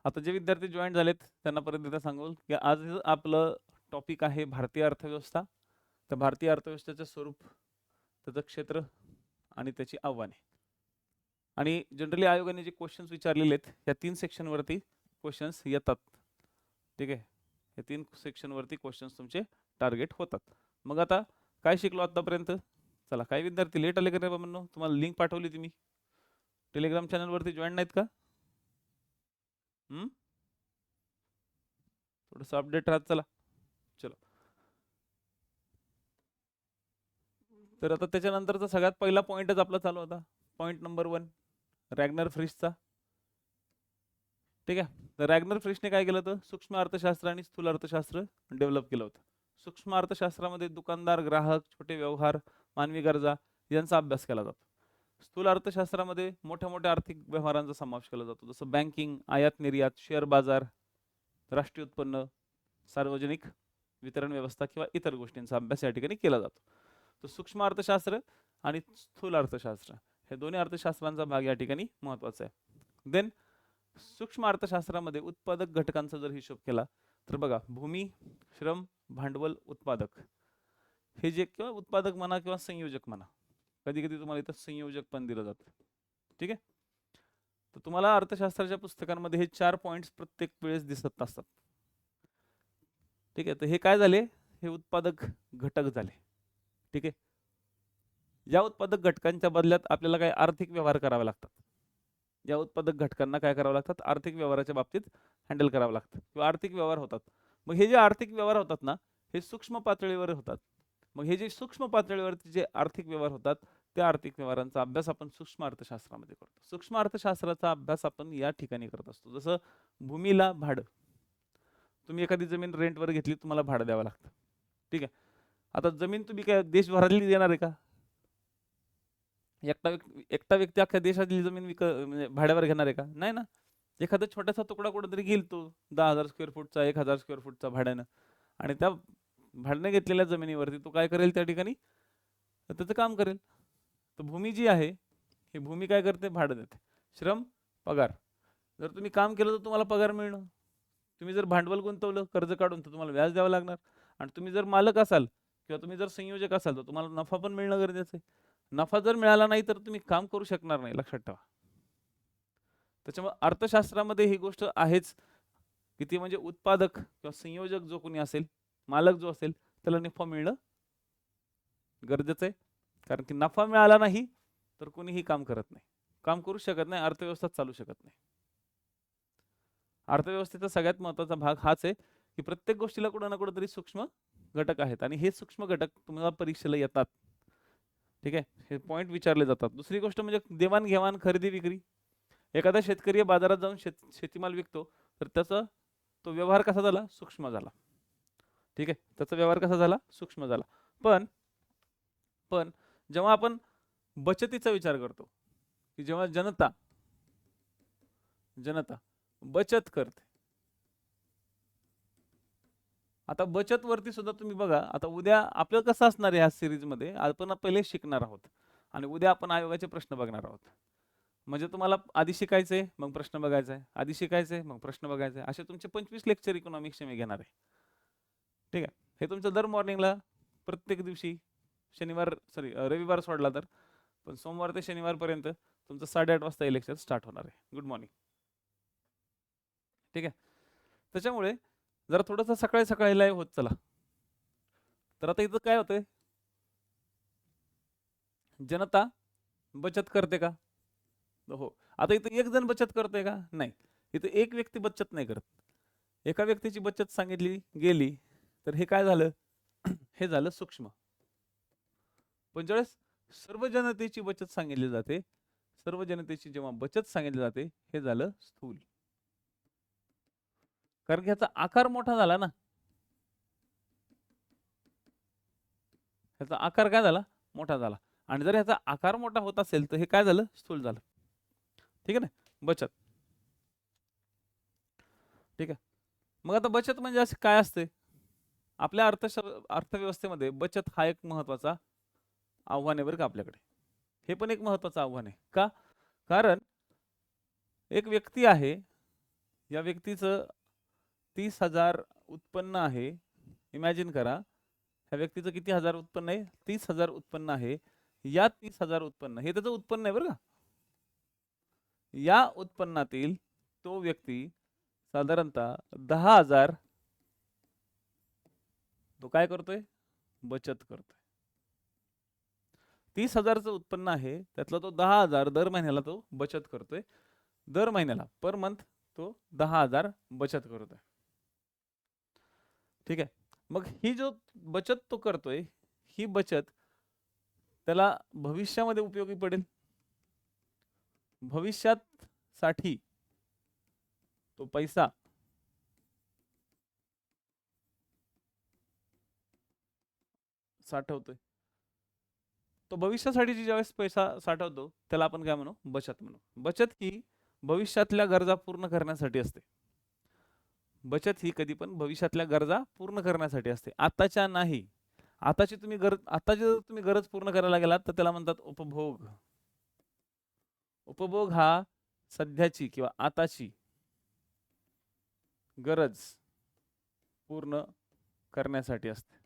आता जे विद्यार्थी जॉईन झालेत त्यांना परत एकदा सांगू की आज आपलं टॉपिक आहे भारतीय अर्थव्यवस्था. तर भारतीय अर्थव्यवस्थेचं स्वरूप, त्याचं क्षेत्र आणि त्याची आव्हाने. आणि जनरली आयोगाने जे क्वेश्चन्स विचारलेले आहेत या 3 सेक्शनवरती क्वेश्चन्स येतात. ठीक आहे, हे 3 सेक्शनवरती क्वेश्चन्स तुमचे टार्गेट होतात. मग आता काय शिकलो आतापर्यंत? चला, काही विद्यार्थी लेट आले का रे बाबांनो? तुम्हाला लिंक पाठवली होती मी. टेलिग्राम चॅनलवरती जॉईन नाहीत का? थोडंसं अपडेट राहत चला. चलो, तर आता त्याच्यानंतरचा सगळ्यात पहिला पॉईंटच आपला चालू होता. Point number 1, रॅग्नर फ्रिशचा. ठीक आहे, तर रॅग्नर फ्रिशने काय केलं होतं? सूक्ष्म अर्थशास्त्र आणि स्थूल अर्थशास्त्र डेव्हलप केलं होतं. सूक्ष्म अर्थशास्त्रामध्ये दुकानदार, ग्राहक, छोटे व्यवहार, मानवी गरजा यांचा अभ्यास केला जातो. स्थूल अर्थशास्त्रामध्ये मोठ्या मोठ्या आर्थिक व्यवहारांचा समावेश केला जातो, जसं बँकिंग, आयात निर्यात, शेअर बाजार, राष्ट्रीय उत्पन्न, सार्वजनिक वितरण व्यवस्था किंवा इतर गोष्टींचा अभ्यास या ठिकाणी केला जातो. तर सूक्ष्म अर्थशास्त्र आणि स्थूल अर्थशास्त्र हे दोन्ही अर्थशास्त्रांचा भाग या ठिकाणी महत्त्वाचा आहे. देन सूक्ष्म अर्थशास्त्रामध्ये उत्पादक घटकांचा जर हिशोब केला तर बघा, भूमी, श्रम, भांडवल, उत्पादक हे जे, किंवा उत्पादक म्हणा किंवा संयोजक म्हणा, कधी कधी तुम्हाला इथं संयोजक पण दिलं जातं. ठीक आहे, तर तुम्हाला अर्थशास्त्राच्या पुस्तकांमध्ये हे 4 पॉइंट्स प्रत्येक वेळेस दिसत असतात. ठीक आहे, तर हे काय झाले? हे उत्पादक घटक झाले. ठीक आहे, या उत्पादक घटकांच्या बदल्यात आपल्याला काही आर्थिक व्यवहार करावे लागतात. या उत्पादक घटकांना काय करावं लागतात? आर्थिक व्यवहाराच्या बाबतीत हँडल करावं लागतं किंवा आर्थिक व्यवहार होतात. मग हे जे आर्थिक व्यवहार होतात ना, हे सूक्ष्म पातळीवर होतात. मग हे जे सूक्ष्म पातळीवरती जे आर्थिक व्यवहार होतात, त्या आर्थिक व्यवहारांचा अभ्यास आपण सूक्ष्म अर्थशास्त्रामध्ये करतो. सूक्ष्म अर्थशास्त्राचा अभ्यास आपण या ठिकाणी करत असतो. जसं भूमीला भाडं, तुम्ही एखादी जमीन रेंटवर घेतली, तुम्हाला भाडं द्यावं लागतं. ठीक आहे, आता जमीन तुम्ही काय देशभरातली देणार आहे का? एकटा व्यक्ती अख्ख्या देशातली जमीन म्हणजे भाड्यावर घेणार आहे का? नाही ना. एखादा छोटासा तुकडा कुठेतरी घेईल तो 10,000 स्क्वेअर फूटचा, 1,000 स्क्वेअर फूटचा भाड्यानं, आणि त्या भाड्याने घेतलेल्या जमिनीवरती तो काय करेल? त्या ठिकाणी त्याचं काम करेल. तर भूमी जी आहे, ही भूमी काय करते? भाडं देते. श्रम, पगार. जर तुम्ही काम केलं तर तुम्हाला पगार मिळणं. तुम्ही जर भांडवल गुंतवलं कर्ज काढून तर तुम्हाला व्याज द्यावं लागणार. आणि तुम्ही जर मालक असाल किंवा तुम्ही जर संयोजक असाल तर तुम्हाला नफा पण मिळणं गरजेचं आहे. नफा जर मिळाला नाही तर तुम्ही काम करू शकणार नाही, लक्षात ठेवा. त्याच्यामुळे अर्थशास्त्रामध्ये ही गोष्ट आहेच की ती म्हणजे उत्पादक किंवा संयोजक जो कोणी असेल, मालक जो असेल, त्याला नफा मिळणं गरजेचं आहे. कारण की नफा मिळाला नाही तर कोणीही काम करत नाही, काम करू शकत नाही, अर्थव्यवस्था चालू शकत नाही. अर्थव्यवस्थेचा सगळ्यात महत्त्वाचा भाग हाच आहे की प्रत्येक गोष्टीला कुठं ना कुठं तरी सूक्ष्म घटक आहेत आणि हे सूक्ष्म घटक तुम्हाला परीक्षेला येतात. ठीक आहे, हे पॉईंट विचारले जातात. दुसरी गोष्ट म्हणजे देवाणघेवाण, खरेदी विक्री. एखादा शेतकरी बाजारात जाऊन शेतीमाल विकतो तर त्याचा तो व्यवहार कसा झाला? सूक्ष्म झाला. ठीक आहे, त्याचा व्यवहार कसा झाला? सूक्ष्म झाला. पण पण जेव्हा आपण बचतीचा विचार करतो की जेव्हा जनता जनता बचत करते, आता बचत वरती सुद्धा तुम्ही बघा, आता उद्या आपलं कसं असणार आहे, ह्या सिरीज मध्ये आपण पहिले शिकणार आहोत आणि उद्या आपण आयोगाचे प्रश्न बघणार आहोत. म्हणजे तुम्हाला आधी शिकायचंय मग प्रश्न बघायचा आधी शिकायचंय मग प्रश्न बघायचे, असे तुमचे 25 लेक्चर इकॉनॉमिक्सचे मी घेणार आहे. ठीक आहे, हे तुमचं दर मॉर्निंगला प्रत्येक दिवशी, रविवार सोडला तर, पण सोमवार ते शनिवारपर्यंत तुमचं 8:30 वाजता हे लेक्चर स्टार्ट होणार आहे. Good morning. ठीक आहे, त्याच्यामुळे जरा थोडंसं सकाळी सकाळी लाईव्ह होत चला. तर आता इथं काय होतंय? जनता बचत करते का? हो. आता इथं एक जण बचत करते का? नाही. इथं एक व्यक्ती बचत नाही करत. एका व्यक्तीची बचत सांगितली गेली तर हे काय झालं? हे झालं सूक्ष्म. पण ज्यावेळेस सर्व जनतेची बचत सांगितली जाते, सर्व जनतेची जेव्हा बचत सांगितली जाते, हे झालं स्थूल. कारण की ह्याचा आकार मोठा झाला ना. ह्याचा आकार काय झाला? मोठा झाला. आणि जर ह्याचा आकार मोठा होत असेल तर हे काय झालं? स्थूल झालं. ठीक आहे ना, बचत. ठीक आहे, मग आता बचत म्हणजे असे काय असते? आपल्या अर्थव्यवस्थेमध्ये बचत हा एक महत्वाचा आव्हान आहे बरं का आपल्याकडे. हे पण एक महत्वाचं आव्हान आहे का? कारण एक व्यक्ती आहे, या व्यक्तीचं 30,000 उत्पन्न आहे. इमॅजिन करा, ह्या व्यक्तीचं किती हजार उत्पन्न आहे? 30,000 उत्पन्न आहे. या 30,000 उत्पन्न हे त्याचं उत्पन्न आहे बरं का. या उत्पन्नातील तो व्यक्ती साधारणतः 10,000 तो काय करतोय? बचत करतोय. 30,000चं उत्पन्न आहे, त्यातला तो 10,000 दर महिन्याला तो बचत करतोय. दर महिन्याला पर मंथ तो 10,000 बचत करतोय. ठीक आहे. मग ही जो बचत तो करतोय, ही बचत त्याला भविष्यामध्ये उपयोगी पडेल. भविष्यात साठी तो पैसा साठवतोय. तो भविष्यासाठी ज्यावेळेस पैसा साठवतो त्याला आपण काय म्हणू? बचत म्हणू. बचत ही भविष्यातल्या गरजा पूर्ण करण्यासाठी असते. बचत ही कधी पण भविष्यातल्या गरजा पूर्ण करण्यासाठी असते, आताच्या नाही. आताची तुम्ही गरज पूर्ण करायला गेलात तर त्याला म्हणतात उपभोग. उपभोग हा सध्याची किंवा आताची गरज पूर्ण करण्यासाठी असते.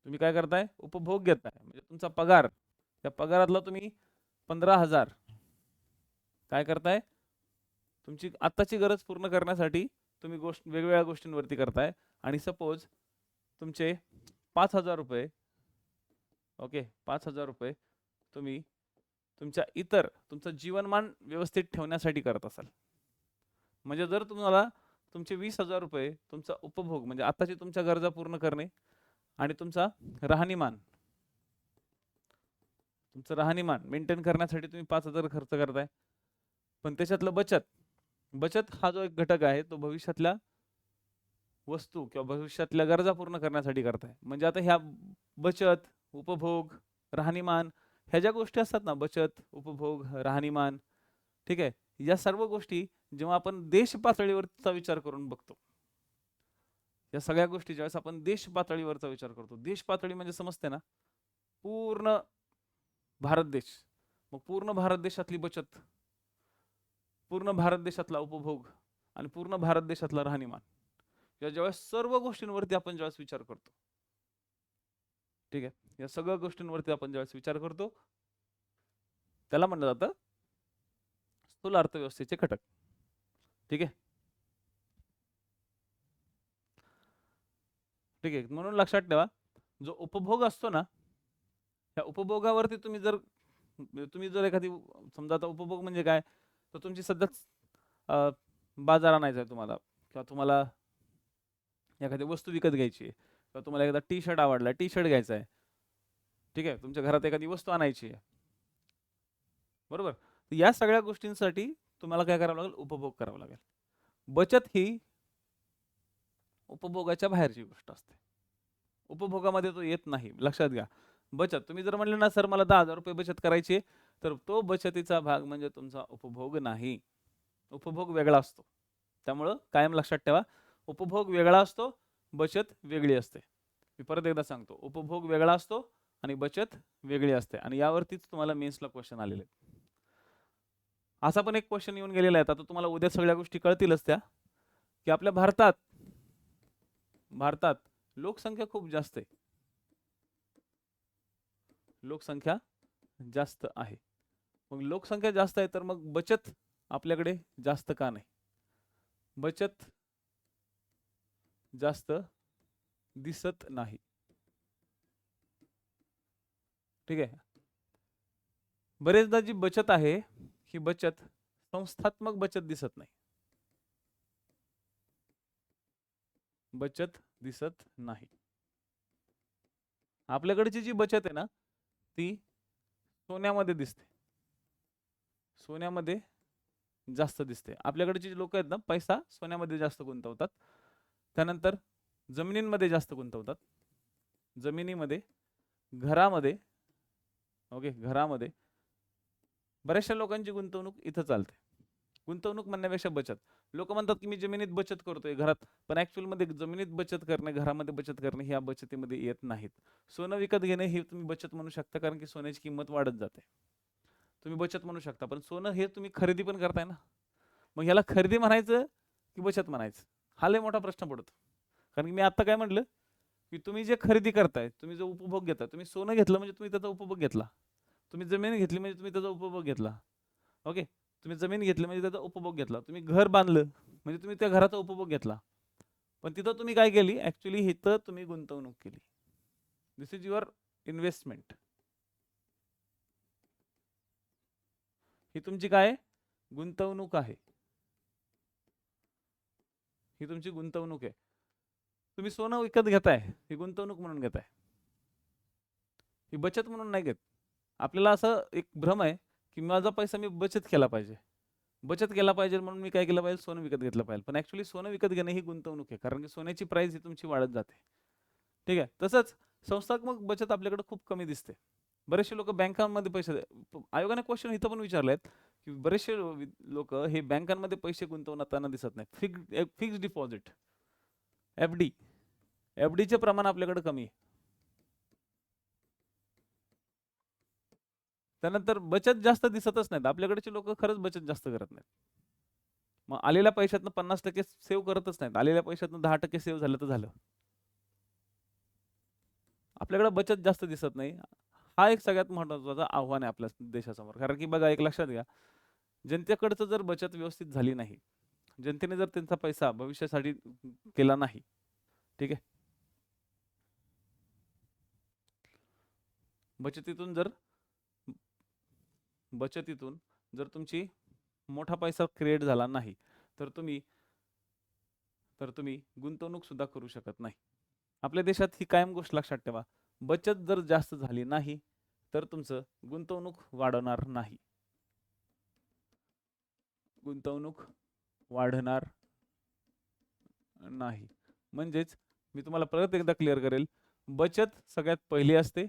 तुम्ही काय करताय? उपभोग घेताय. म्हणजे तुमचा पगार, त्या पगारातला तुम्ही 15,000 काय करताय? तुमची आत्ताची गरज पूर्ण करण्यासाठी तुम्ही वेगवेगळ्या गोष्टींवरती करताय. आणि सपोज तुमचे 5,000 रुपये, ओके, 5,000 रुपये तुम्ही तुमचं जीवनमान व्यवस्थित ठेवण्यासाठी करत असाल. म्हणजे जर तुम्हाला तुमचे 20,000 रुपये तुमचा उपभोग म्हणजे आताची तुमच्या गरजा पूर्ण करणे आणि तुमचं राहणीमान मेंटेन करण्यासाठी तुम्ही 5,000 खर्च करताय. पण त्याच्यातलं बचत हा जो एक घटक आहे तो भविष्यातल्या वस्तू किंवा भविष्यातल्या गरजा पूर्ण करण्यासाठी करताय. म्हणजे आता ह्या बचत, उपभोग, राहणीमान ह्या ज्या गोष्टी असतात ना, बचत, उपभोग, राहणीमान, ठीक आहे, या सर्व गोष्टी जेव्हा आपण देश पातळीवरचा विचार करून बघतो, या सगळ्या गोष्टी ज्यावेळेस आपण देश पातळीवरचा विचार करतो, देश पातळी म्हणजे समजते ना, पूर्ण भारत देश. मग पूर्ण भारत देशातली बचत, पूर्ण भारत देशातला उपभोग आणि पूर्ण भारत देशातला राहणीमान, या ज्यावेळेस सर्व गोष्टींवरती आपण ज्यावेळेस विचार करतो, ठीक आहे, या सगळ्या गोष्टींवरती आपण ज्यावेळेस विचार करतो त्याला म्हणलं जातं स्थूल अर्थव्यवस्थेचे घटक. ठीक आहे. ठीक आहे. म्हणून लक्षात ठेवा, जो उपभोग असतो ना, त्या उपभोगावरती तुम्ही जर एखादी, समजा आता उपभोग म्हणजे काय, तर तुमची सध्याच बाजार आणायचा आहे तुम्हाला, किंवा तुम्हाला एखादी वस्तू विकत घ्यायची आहे, किंवा तुम्हाला एखादा टी शर्ट आवडला, टी शर्ट घ्यायचा आहे, ठीक आहे, तुमच्या घरात एखादी वस्तू आणायची आहे, बरोबर. या सगळ्या गोष्टींसाठी तुम्हाला काय करावं लागेल? उपभोग करावा लागेल. बचत ही उपभोगाच्या बाहेरची गोष्ट असते, उपभोगामध्ये तो येत नाही, लक्षात घ्या. बचत तुम्ही जर म्हणले ना, सर मला 10,000 रुपये बचत करायची, तर तो बचतीचा भाग म्हणजे तुमचा उपभोग नाही. उपभोग वेगळा असतो. त्यामुळं कायम लक्षात ठेवा, उपभोग वेगळा असतो, बचत वेगळी असते. मी परत एकदा सांगतो, उपभोग वेगळा असतो आणि बचत वेगळी असते. आणि यावरतीच तुम्हाला मेन्सला क्वेश्चन आलेले. असा पण एक क्वेश्चन येऊन गेलेला आहे, आता तुम्हाला उद्या सगळ्या गोष्टी कळतीलच त्या, की आपल्या भारतात लोकसंख्या खूप जास्त आहे. लोकसंख्या जास्त आहे. मग लोकसंख्या जास्त आहे, तर मग बचत आपल्याकडे जास्त का नाही? बचत जास्त दिसत नाही. ठीक आहे. बरेचदा जी बचत आहे, ही बचत संस्थात्मक बचत दिसत नाही. बचत दिसत नाही. आपल्याकडची जी बचत आहे ना, ती सोन्यामध्ये दिसते, सोन्यामध्ये जास्त दिसते. आपल्याकडचे जे लोक आहेत ना, पैसा सोन्यामध्ये जास्त गुंतवतात. त्यानंतर जमिनींमध्ये जास्त गुंतवतात, जमिनीमध्ये, घरामध्ये, ओके, घरामध्ये बऱ्याचशा लोकांची गुंतवणूक इथं चालते. गुंतवणूक म्हणण्यापेक्षा बचत. लोक म्हणतात की मी जमिनीत बचत करतोय घरात, पण ऍक्च्युअल मध्ये जमिनीत बचत करणे, घरामध्ये बचत करणे ह्या बचतीमध्ये येत नाहीत. सोनं विकत घेणे हे तुम्ही बचत म्हणू शकता, कारण की सोन्याची किंमत वाढत जाते, तुम्ही बचत म्हणू शकता. पण सोनं हे तुम्ही खरेदी पण करताय ना, मग ह्याला खरेदी म्हणायचं की बचत म्हणायचं, हा लय मोठा प्रश्न पडतो. कारण की मी आता काय म्हटलं की तुम्ही जे खरेदी करताय, तुम्ही जो उपभोग घेताय, तुम्ही सोनं घेतलं म्हणजे तुम्ही त्याचा उपभोग घेतला, तुम्ही जमीन घेतली म्हणजे तुम्ही त्याचा उपभोग घेतला. ओके, तुम्ही जमीन घेतली म्हणजे त्याचा उपभोग घेतला, तुम्ही घर बांधलं म्हणजे तुम्ही त्या घराचा उपभोग घेतला. पण तिथं तुम्ही काय केली, ऍक्च्युली इथं तुम्ही गुंतवणूक केली. दिस इज युअर इन्व्हेस्टमेंट. ही तुमची काय गुंतवणूक आहे, ही तुमची गुंतवणूक आहे. तुम्ही सोनं विकत घेताय, ही गुंतवणूक म्हणून घेताय, ही बचत म्हणून नाही घेत. आपल्याला असं एक भ्रम आहे की माझा पैसा मी बचत केला पाहिजे, बचत केला पाहिजे म्हणून मी काय केलं पाहिजे, सोनं विकत घेतलं पाहिजे. पण ऍक्च्युली सोनं विकत घेणं ही गुंतवणूक आहे, कारण की सोन्याची प्राइस ही तुमची वाढत जाते. ठीक आहे, तसंच संस्थात्मक बचत आपल्याकडे खूप कमी दिसते. बरेचसे लोक बँकांमध्ये पैसे, आयोगाने क्वेश्चन इथं पण विचारलेत की बरेचसे लोक हे बँकांमध्ये पैसे गुंतवताना दिसत नाहीत. फिक्स डिपॉझिट, एफडी, एफडीचे प्रमाण आपल्याकडे कमी आहे. त्यानंतर बचत जास्त दिसतच नाहीत, आपल्याकडचे लोक खरंच बचत जास्त करत नाहीत. मग आलेल्या पैशातनं 50% सेव्ह करतच नाहीत, आलेल्या पैशातनं 10% सेव्ह झालं तर झालं. आपल्याकडे बचत जास्त दिसत नाही, हा एक सगळ्यात महत्त्वाचा आव्हान आहे आपल्या देशासमोर. कारण की बघा, एक लक्षात घ्या, जनतेकडचं जर बचत व्यवस्थित झाली नाही, जनतेने जर त्यांचा पैसा भविष्यासाठी केला नाही, ठीक आहे, बचतीतून जर तुमची मोठा पैसा क्रिएट झाला नाही, तर तुम्ही गुंतवणूक सुद्धा करू शकत नाही. आपल्या देशात ही कायम गोष्ट लक्षात ठेवा, बचत जर जास्त झाली नाही तर तुमचं गुंतवणूक वाढणार नाही, गुंतवणूक वाढणार नाही. म्हणजेच मी तुम्हाला परत एकदा क्लिअर करेल, बचत सगळ्यात पहिली असते.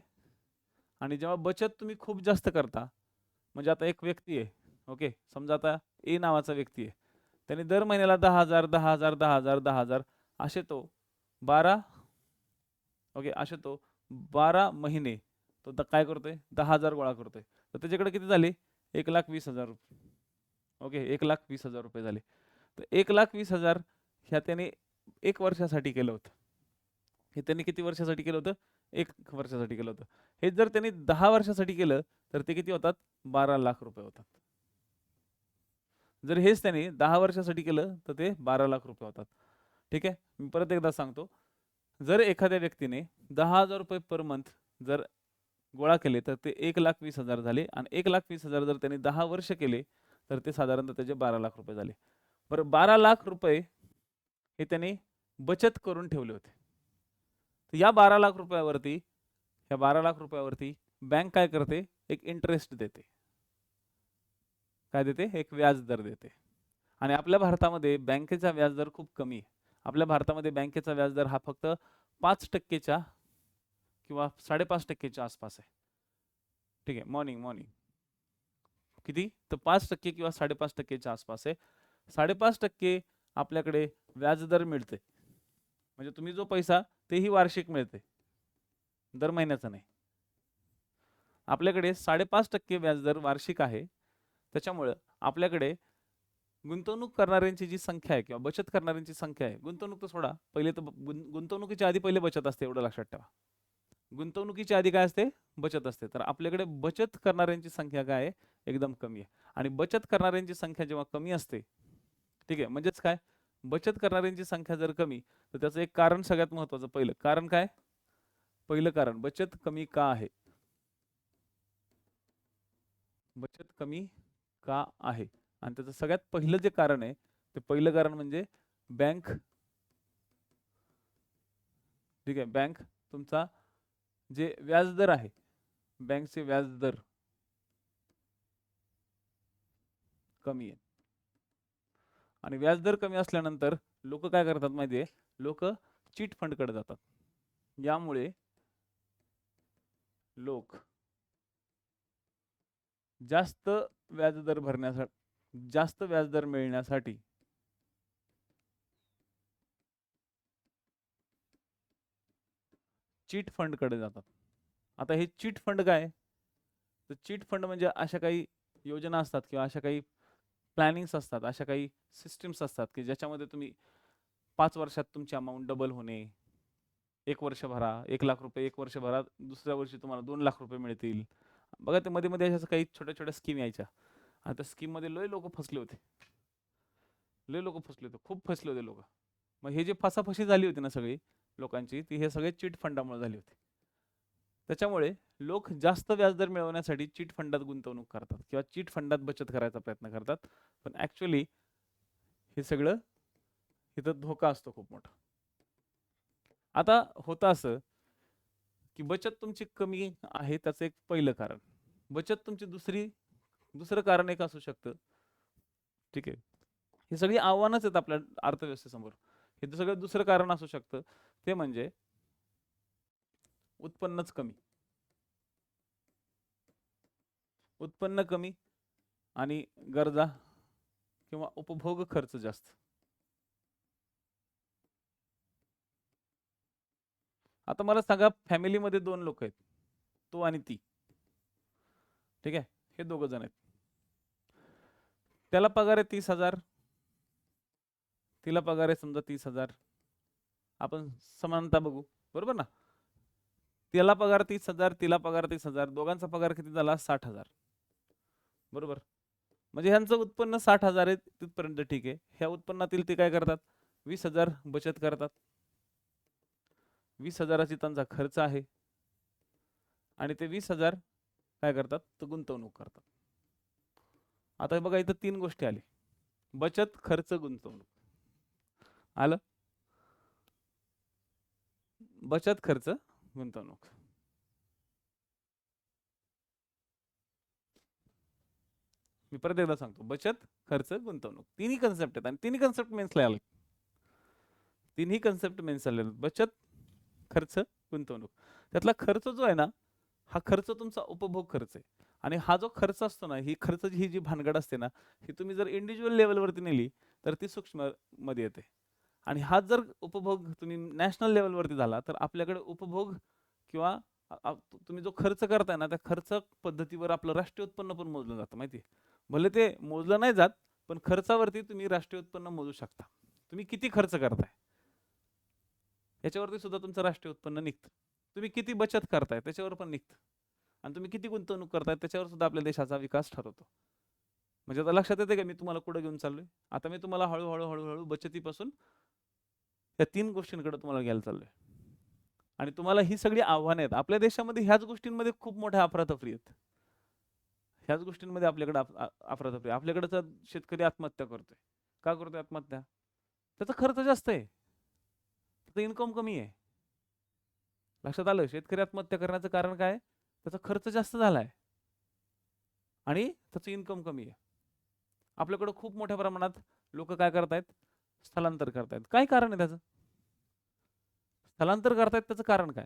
आणि जेव्हा बचत तुम्ही खूप जास्त करता, म्हणजे आता एक व्यक्ती आहे, ओके, समजा आता ए नावाचा व्यक्ती आहे, त्याने दर महिन्याला 10,000 10,000 10,000 10,000 असे तो 12, ओके, असे तो 12 महिने तो काय करतोय, 10,000 गोळा करतोय. तर त्याच्याकडे किती झाले, 1,20,000 रुपये. ओके, 1,20,000 रुपये झाले. तर 1,20,000 ह्या त्याने 1 वर्षासाठी केलं होतं. हे त्यांनी किती वर्षासाठी केलं होतं, 1 वर्षासाठी केलं होतं. हे जर त्यांनी 10 वर्षासाठी केलं तर ते किती होतात, 12 लाख रुपये होतात. जर हेच त्यांनी 10 वर्षासाठी केलं तर ते 12 लाख रुपये होतात. ठीक आहे, मी परत एकदा सांगतो, जर एखाद्या व्यक्तीने 10,000 रुपये पर मंथ जर गोळा केले तर ते 1,20,000 झाले, आणि 1,20,000 जर त्यांनी 10 वर्ष केले तर ते साधारणतः त्याचे 12 लाख रुपये झाले. बरं, 12 लाख रुपये हे त्यांनी बचत करून ठेवले होते. तर या 12 लाख रुपयावरती, या 12 लाख रुपयावरती बँक काय करते, एक इंटरेस्ट देते. काय देते, एक व्याज दर देते. आणि आपल्या भारतामध्ये बँकेचा व्याजदर खूप कमी आहे. आपल्या भारतामध्ये बँकेचा व्याजदर हा फक्त 5% किंवा 5.5% आसपास आहे. ठीक आहे, मॉर्निंग किती, तर 5% किंवा 5.5% आसपास आहे. 5.5% आपल्याकडे व्याजदर मिळते, म्हणजे तुम्ही जो पैसा तेही वार्षिक मिळते, दर महिन्याचा नाही. आपल्याकडे 5.5% व्याजदर वार्षिक आहे. त्याच्यामुळं आपल्याकडे गुंतवणूक करणाऱ्यांची जी संख्या आहे किंवा बचत करणाऱ्यांची संख्या आहे, गुंतवणूक तर सोडा, पहिले तर गुंतवणुकीच्या आधी पहिले बचत असते, एवढं लक्षात ठेवा. गुंतवणुकीच्या आधी काय असते, बचत असते. तर आपल्याकडे बचत करणाऱ्यांची संख्या काय आहे, एकदम कमी आहे. आणि बचत करणाऱ्यांची संख्या जेव्हा कमी असते, ठीक आहे, म्हणजेच काय, बचत करणाऱ्यांची संख्या जर कमी, तर त्याचं एक कारण सगळ्यात महत्त्वाचं, पहिलं कारण काय, पहिलं कारण, बचत कमी का आहे, बचत कमी का आहे. आणि त्याचं सगळ्यात पहिलं जे कारण आहे, ते पहिलं कारण म्हणजे बँक, ठीक आहे, बँक तुमचा जे व्याजदर आहे, बँकचे व्याजदर कमी आहे. आणि व्याजदर कमी असल्यानंतर लोक काय करतात माहितीये, लोक चिट फंडकडे जातात. यामुळे लोक जास्त व्याजदर भरण्यासाठी, जास्त व्याजदर मिळण्यासाठी चिट फंडकडे जातात. आता हे चिट फंड काय, तर चिट फंड म्हणजे अशा काही योजना असतात किंवा अशा काही प्लॅनिंग्स असतात, अशा काही सिस्टीम्स असतात की ज्याच्यामध्ये तुम्ही 5 वर्षात तुमची अमाऊंट डबल होणे, 1 वर्ष भरा 1 लाख रुपये, 1 वर्ष भरा दुसऱ्या वर्षी तुम्हाला 2 लाख रुपये मिळतील. बघा ते मध्ये मध्ये अशा काही छोट्या छोट्या स्कीम यायच्या. आता स्कीम मध्ये लय लोक फसले होते, लय लोक फसले होते, खूप फसले होते लोक. मग हे जे फसाफशी झाली होती ना सगळी लोकांची, ती हे सगळे चिट फंडामुळे झाली होती. त्याच्यामुळे लोक जास्त व्याजदर मिळवण्यासाठी चिट फंडात गुंतवणूक करतात किंवा चिट फंडात बचत करायचा प्रयत्न करतात. पण ऍक्च्युअली हे सगळं इथं धोका असतो खूप मोठा. आता होतं असं की बचत तुमची कमी आहे, त्याचं एक पहिलं कारण. बचत तुमची दुसरं कारण एक असू शकतं. ठीक आहे, ही सगळी आव्हानच आहेत आपल्या अर्थव्यवस्थेसमोर. हे सगळं दुसरं कारण असू शकतं, ते म्हणजे उत्पन्नच कमी. उत्पन्न कमी आणि गरजा किंवा उपभोग खर्च जास्त. आता मला सांगा, फॅमिलीमध्ये 2 लोक आहेत, तो आणि ती. ठीक आहे, हे 2 जण आहेत. त्याला पगार आहे 30,000, तिला पगार आहे समजा 30,000. आपण समानता बघू, बरोबर ना? त्याला पगार 30,000, तिला पगार 30,000, दोघांचा पगार किती झाला? 60,000. बरोबर? म्हणजे ह्यांचं उत्पन्न 60,000 आहे, तिथपर्यंत ठीक आहे. ह्या उत्पन्नातील ते काय करतात? 20,000 बचत करतात. 20,000ची त्यांचा खर्च आहे आणि ते 20,000 काय करतात? तर गुंतवणूक करतात. आता बघा इथं 3 गोष्टी आली: बचत, खर्च, गुंतवणूक. आलं? बचत, खर्च, गुंतवणूक. मी परत एकदा सांगतो: बचत, खर्च, गुंतवणूक. तिन्ही कन्सेप्ट आहेत आणि तिन्ही कन्सेप्ट मेन्सला आले. तिन्ही कन्सेप्ट मेन्स आले: बचत, खर्च, गुंतवणूक. त्यातला खर्च जो आहे ना, हा खर्च तुमचा उपभोग खर्च आहे. आणि हा जो खर्च असतो ना, ही खर्चाची ही जी भानगड असते ना, ही तुम्ही जर इंडिव्हिज्युअल लेवलवरती नेली तर ती सूक्ष्म मध्ये येते. आणि हा जर उपभोग तुम्ही नॅशनल लेवलवरती झाला तर आपल्याकडे उपभोग किंवा तुम्ही जो खर्च करताय ना, त्या खर्च पद्धतीवर आपलं राष्ट्रीय उत्पन्न पण मोजलं जातं, माहिती आहे? भले ते मोजलं नाही जात, पण खर्चावरती तुम्ही राष्ट्रीय उत्पन्न मोजू शकता. तुम्ही किती खर्च करताय याच्यावरती सुद्धा तुमचं राष्ट्रीय उत्पन्न निघतं. तुम्ही किती बचत करताय त्याच्यावर पण निघतं. आणि तुम्ही किती गुंतवणूक करताय त्याच्यावर सुद्धा आपल्या देशाचा विकास ठरवतो. म्हणजे आता लक्षात येते का मी तुम्हाला कुठे घेऊन चाललोय? आता मी तुम्हाला हळूहळू हळूहळू बचतीपासून या 3 गोष्टींकडे तुम्हाला घ्यायला चाललोय. आणि तुम्हाला ही सगळी आव्हाने आहेत. आपल्या देशामध्ये ह्याच गोष्टींमध्ये खूप मोठ्या अफरातफरी आहेत. ह्याच गोष्टींमध्ये आपल्याकडे अफरातफरी. आपल्याकडचा शेतकरी आत्महत्या करतोय. का करतोय आत्महत्या? त्याचा खर्च जास्त आहे, त्याचा इन्कम कमी आहे. लक्षात आलं? शेतकरी आत्महत्या करण्याचं कारण काय? त्याचा खर्च जास्त झालाय आणि त्याचं इन्कम कमी आहे. आपल्याकडे खूप मोठ्या प्रमाणात लोक काय करतायत? स्थलांतर करतायत. काय कारण आहे त्याचं? स्थलांतर करतायत त्याचं कारण काय?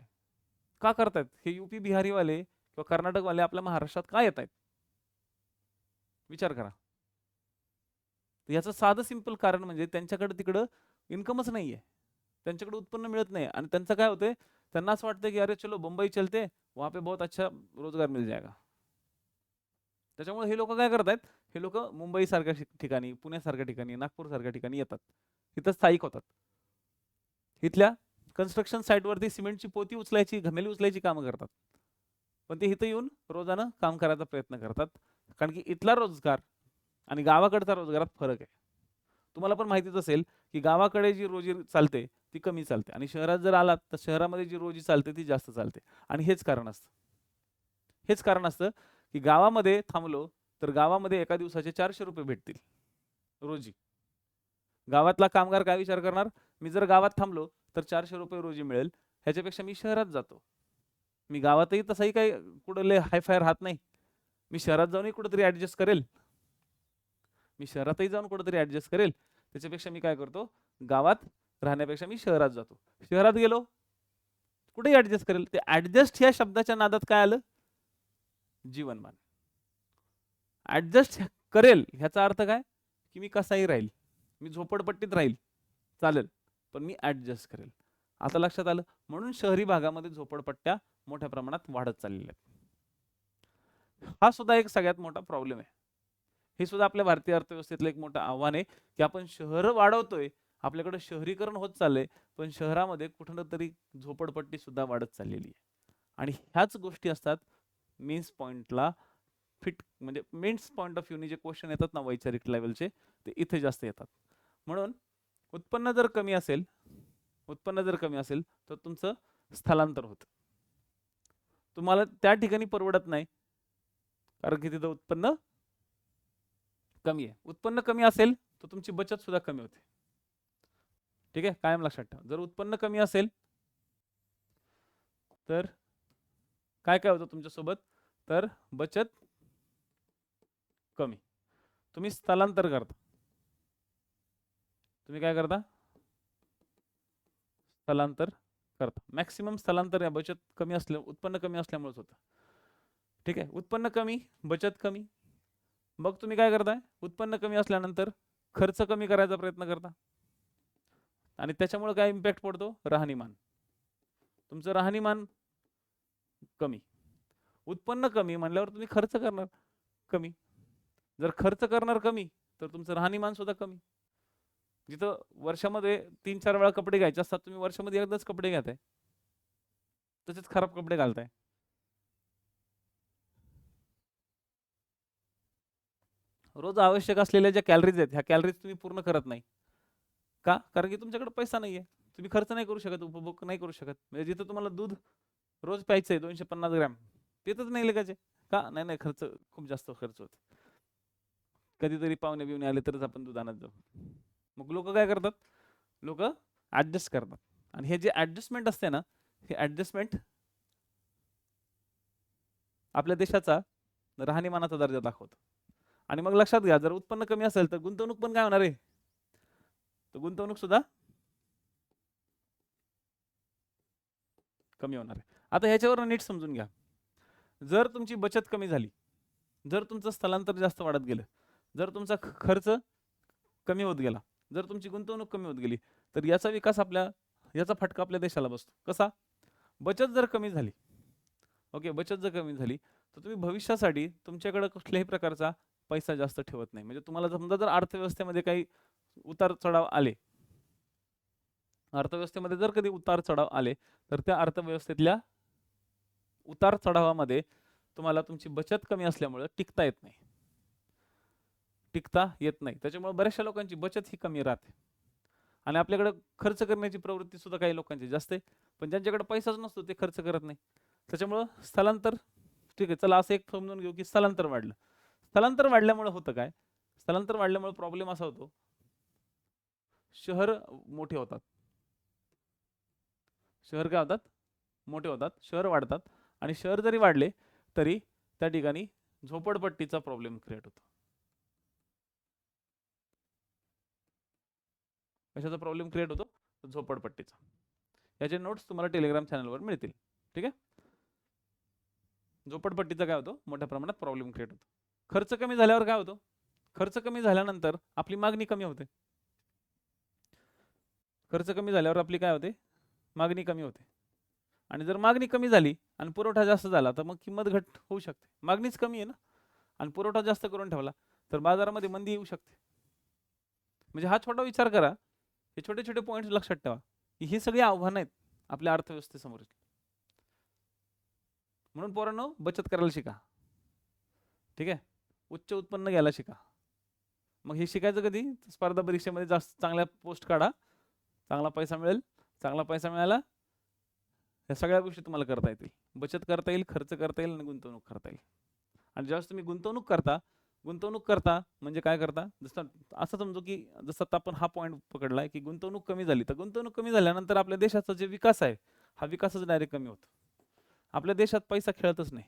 का करतायत? हे यूपी बिहारीवाले किंवा कर्नाटकवाले आपल्या महाराष्ट्रात का येत आहेत? विचार करा. याचं साधं सिंपल कारण म्हणजे त्यांच्याकडे तिकडं इन्कमच नाहीये, त्यांच्याकडे उत्पन्न मिळत नाही आणि त्यांचं काय होतंय, त्यांना असं वाटतं की अरे चलो मुंबई चलते, वहां पे बहुत अच्छा रोजगार मिल जाएगा. त्याच्यामुळे हे लोक काय करतायत? हे लोक मुंबई सारख्या ठिकाणी, पुण्यासारख्या ठिकाणी, नागपूर सारख्या ठिकाणी येतात, इथं स्थायिक होतात. इथल्या कन्स्ट्रक्शन साईटवरती सिमेंटची पोती उचलायची, घमेली उचलायची कामं करतात. पण ते इथं येऊन रोजानं काम करायचा प्रयत्न करतात, कारण की इथला रोजगार आणि गावाकडचा रोजगारात फरक आहे. तुम्हाला पण माहितीच असेल की गावाकडे जी रोजी चालते ती कमी चालते आणि शहरात जर आलात तर शहरामध्ये जी रोजी चालते ती जास्त चालते. आणि हेच कारण असतं की गावामध्ये थांबलो तर गावामध्ये एका दिवसाचे 400 रुपये भेटतील रोजी. गावातला कामगार काय विचार करणार? मी जर गावात थांबलो तर 400 रुपये रोजी मिळेल, ह्याच्यापेक्षा मी शहरात जातो. मी गावातही तसंही काही कुठं लय हायफाय राहत नाही, मी शहरात जाऊनही कुठेतरी ऍडजस्ट करेल. त्याच्यापेक्षा मी काय करतो, गावात राहण्यापेक्षा मी शहरात जातो. शहरात गेलो कुठेही ऍडजस्ट करेल. ते ऍडजस्ट ह्या शब्दाच्या नादात काय आलं? जीवनमान. ऍडजस्ट करेल ह्याचा अर्थ काय? की मी कसाही राहील, मी झोपडपट्टीत राहील चालेल, पण मी ऍडजस्ट करेल. आता लक्षात आलं? म्हणून शहरी भागामध्ये झोपडपट्ट्या मोठ्या प्रमाणात वाढत चाललेल्या आहेत. हा सुद्धा एक सगळ्यात मोठा प्रॉब्लेम आहे. हे सुद्धा आपल्या भारतीय अर्थव्यवस्थेतलं एक मोठं आव्हान आहे की आपण शहर वाढवतोय, आपल्याकडे शहरीकरण होत चाललंय, पण शहरामध्ये कुठं ना तरी झोपडपट्टी सुद्धा वाढत चाललेली आहे. आणि ह्याच गोष्टी असतात मेन्स पॉइंटला फिट, म्हणजे मेन्स पॉइंट ऑफ व्ह्यूने जे क्वेश्चन येतात ना वैचारिक लेवलचे, ते इथे जास्त येतात. म्हणून उत्पन्न जर कमी असेल, उत्पन्न जर कमी असेल तर तुमचं स्थलांतर होतं. तुम्हाला त्या ठिकाणी परवडत नाही कारण की तिथं उत्पन्न कमी आहे. उत्पन्न कमी असेल तर तुमची बचत सुद्धा कमी होते. ठीक आहे, कायम लक्षात ठेवा. जर उत्पन्न कमी असेल तर काय काय होतं तुमच्यासोबत, तर बचत कमी, तुम्ही स्थलांतर करता. तुम्ही काय करता, स्थलांतर करता. मॅक्सिमम स्थलांतर या बचत कमी असल्या, उत्पन्न कमी असल्यामुळेच होतं. ठीक आहे, उत्पन्न कमी, बचत कमी. मग तुम्ही काय करताय, उत्पन्न कमी असल्यानंतर खर्च कमी करायचा प्रयत्न करता आणि त्याच्यामुळे काय इम्पॅक्ट पडतो, राहणीमान. तुमचं राहणीमान कमी, उत्पन्न कमी म्हणल्यावर तुम्ही खर्च करणार कमी. जर खर्च करणार कमी तर तुमचं राहणीमान सुद्धा कमी. जिथं वर्षामध्ये 3-4 वेळा कपडे घ्यायचे असतात, तुम्ही वर्षामध्ये एकदाच कपडे घेताय, तसेच खराब कपडे घालताय. रोज आवश्यक असलेल्या ज्या कॅलरीज आहेत, ह्या कॅलरीज तुम्ही पूर्ण करत नाही. का, कारण की तुमच्याकडे पैसा नाहीये, तुम्ही खर्च नाही करू शकत, उपभोग नाही करू शकत. म्हणजे जिथं तुम्हाला दूध रोज प्यायचंय 250 ग्रॅम, पितच नाही लेकाचे. का, नाही नाही, खर्च खूप जास्त खर्च होतो. कधीतरी पाहुणे बिवणे आले तरच आपण दूध आणत जाऊ. मग लोक काय करतात, लोक ऍडजस्ट करतात. आणि हे जे ऍडजस्टमेंट असते ना, हे ऍडजस्टमेंट आपल्या देशाचा राहणीमानाचा दर्जा दाखवतो. आणि मग लक्षात घ्या, जर उत्पन्न कमी असेल तर गुंतवणूक पण काय होणार आहे, तर गुंतवणूक सुद्धा कमी होणार आहे. आता ह्याच्यावर नीट समजून घ्या, जर तुमची बचत कमी झाली, जर तुमचं स्थलांतर जास्त वाढत गेलं, जर तुमचा खर्च कमी होत गेला, जर तुमची गुंतवणूक कमी होत गेली, तर याचा विकास आपल्या, याचा फटका आपल्या देशाला बसतो. कसा, बचत जर कमी झाली, ओके, बचत जर कमी झाली तर तुम्ही भविष्यासाठी तुमच्याकडे कुठल्याही प्रकारचा पैसा जास्त ठेवत नाही. म्हणजे तुम्हाला समजा जर अर्थव्यवस्थेमध्ये काही उतार चढाव आले, अर्थव्यवस्थेमध्ये जर कधी उतार चढाव आले, तर त्या अर्थव्यवस्थेतल्या उतार चढावामध्ये तुम्हाला तुमची बचत कमी असल्यामुळे टिकता येत नाही, टिकता येत नाही. त्याच्यामुळे बऱ्याचशा लोकांची बचत ही कमी राहते आणि आपल्याकडे खर्च करण्याची प्रवृत्ती सुद्धा काही लोकांची जास्त आहे, पण ज्यांच्याकडे पैसाच नसतो ते खर्च करत नाही. त्याच्यामुळं स्थलांतर, ठीक आहे, चला असं एक समजून घेऊ की स्थलांतर वाढलं. स्थलांतर वाढल्यामुळे होतं काय, स्थलांतर वाढल्यामुळे प्रॉब्लेम असा होतो, शहर मोठे होतात. शहर काय होतात, मोठे होतात, शहर वाढतात. आणि शहर जरी वाढले तरी त्या ठिकाणी झोपडपट्टीचा प्रॉब्लेम क्रिएट होतो. कशाचा प्रॉब्लेम क्रिएट होतो, झोपडपट्टीचा. याचे नोट्स तुम्हाला टेलिग्राम चॅनलवर मिळतील. ठीक आहे, झोपडपट्टीचा काय होतो, मोठ्या प्रमाणात प्रॉब्लेम क्रिएट होतो. खर्च कमी झाल्यावर काय होतो, खर्च कमी झाल्यानंतर आपली मागणी कमी होते. खर्च कमी झाल्यावर आपली काय होते, मागणी कमी होते. आणि जर मागणी कमी झाली आणि पुरवठा जास्त झाला तर मग किंमत घट होऊ शकते. मागणीच कमी आहे ना, आणि पुरवठा जास्त करून ठेवला तर बाजारामध्ये मंदी येऊ शकते. म्हणजे हा छोटा विचार करा, हे छोटे छोटे पॉईंट्स लक्षात ठेवा की ही सगळी आव्हानं आहेत आपल्या अर्थव्यवस्थेसमोर. म्हणून पोरांनो, बचत करायला शिका. ठीक आहे, उच्च उत्पन्न घ्यायला शिका. मग हे शिकायचं कधी, स्पर्धा परीक्षेमध्ये जास्त चांगल्या पोस्ट काढा, चांगला पैसा मिळेल. चांगला पैसा मिळाला, ह्या सगळ्या गोष्टी तुम्हाला करता येतील. बचत करता येईल, खर्च करता येईल आणि गुंतवणूक करता येईल. आणि ज्यावेळेस तुम्ही गुंतवणूक करता म्हणजे काय करता, जसं असं समजू की जसं आता आपण हा पॉईंट पकडलाय की गुंतवणूक कमी झाली, तर गुंतवणूक कमी झाल्यानंतर आपल्या देशाचा जे विकास आहे, हा विकासच डायरेक्ट कमी होतो. आपल्या देशात पैसा खेळतच नाही,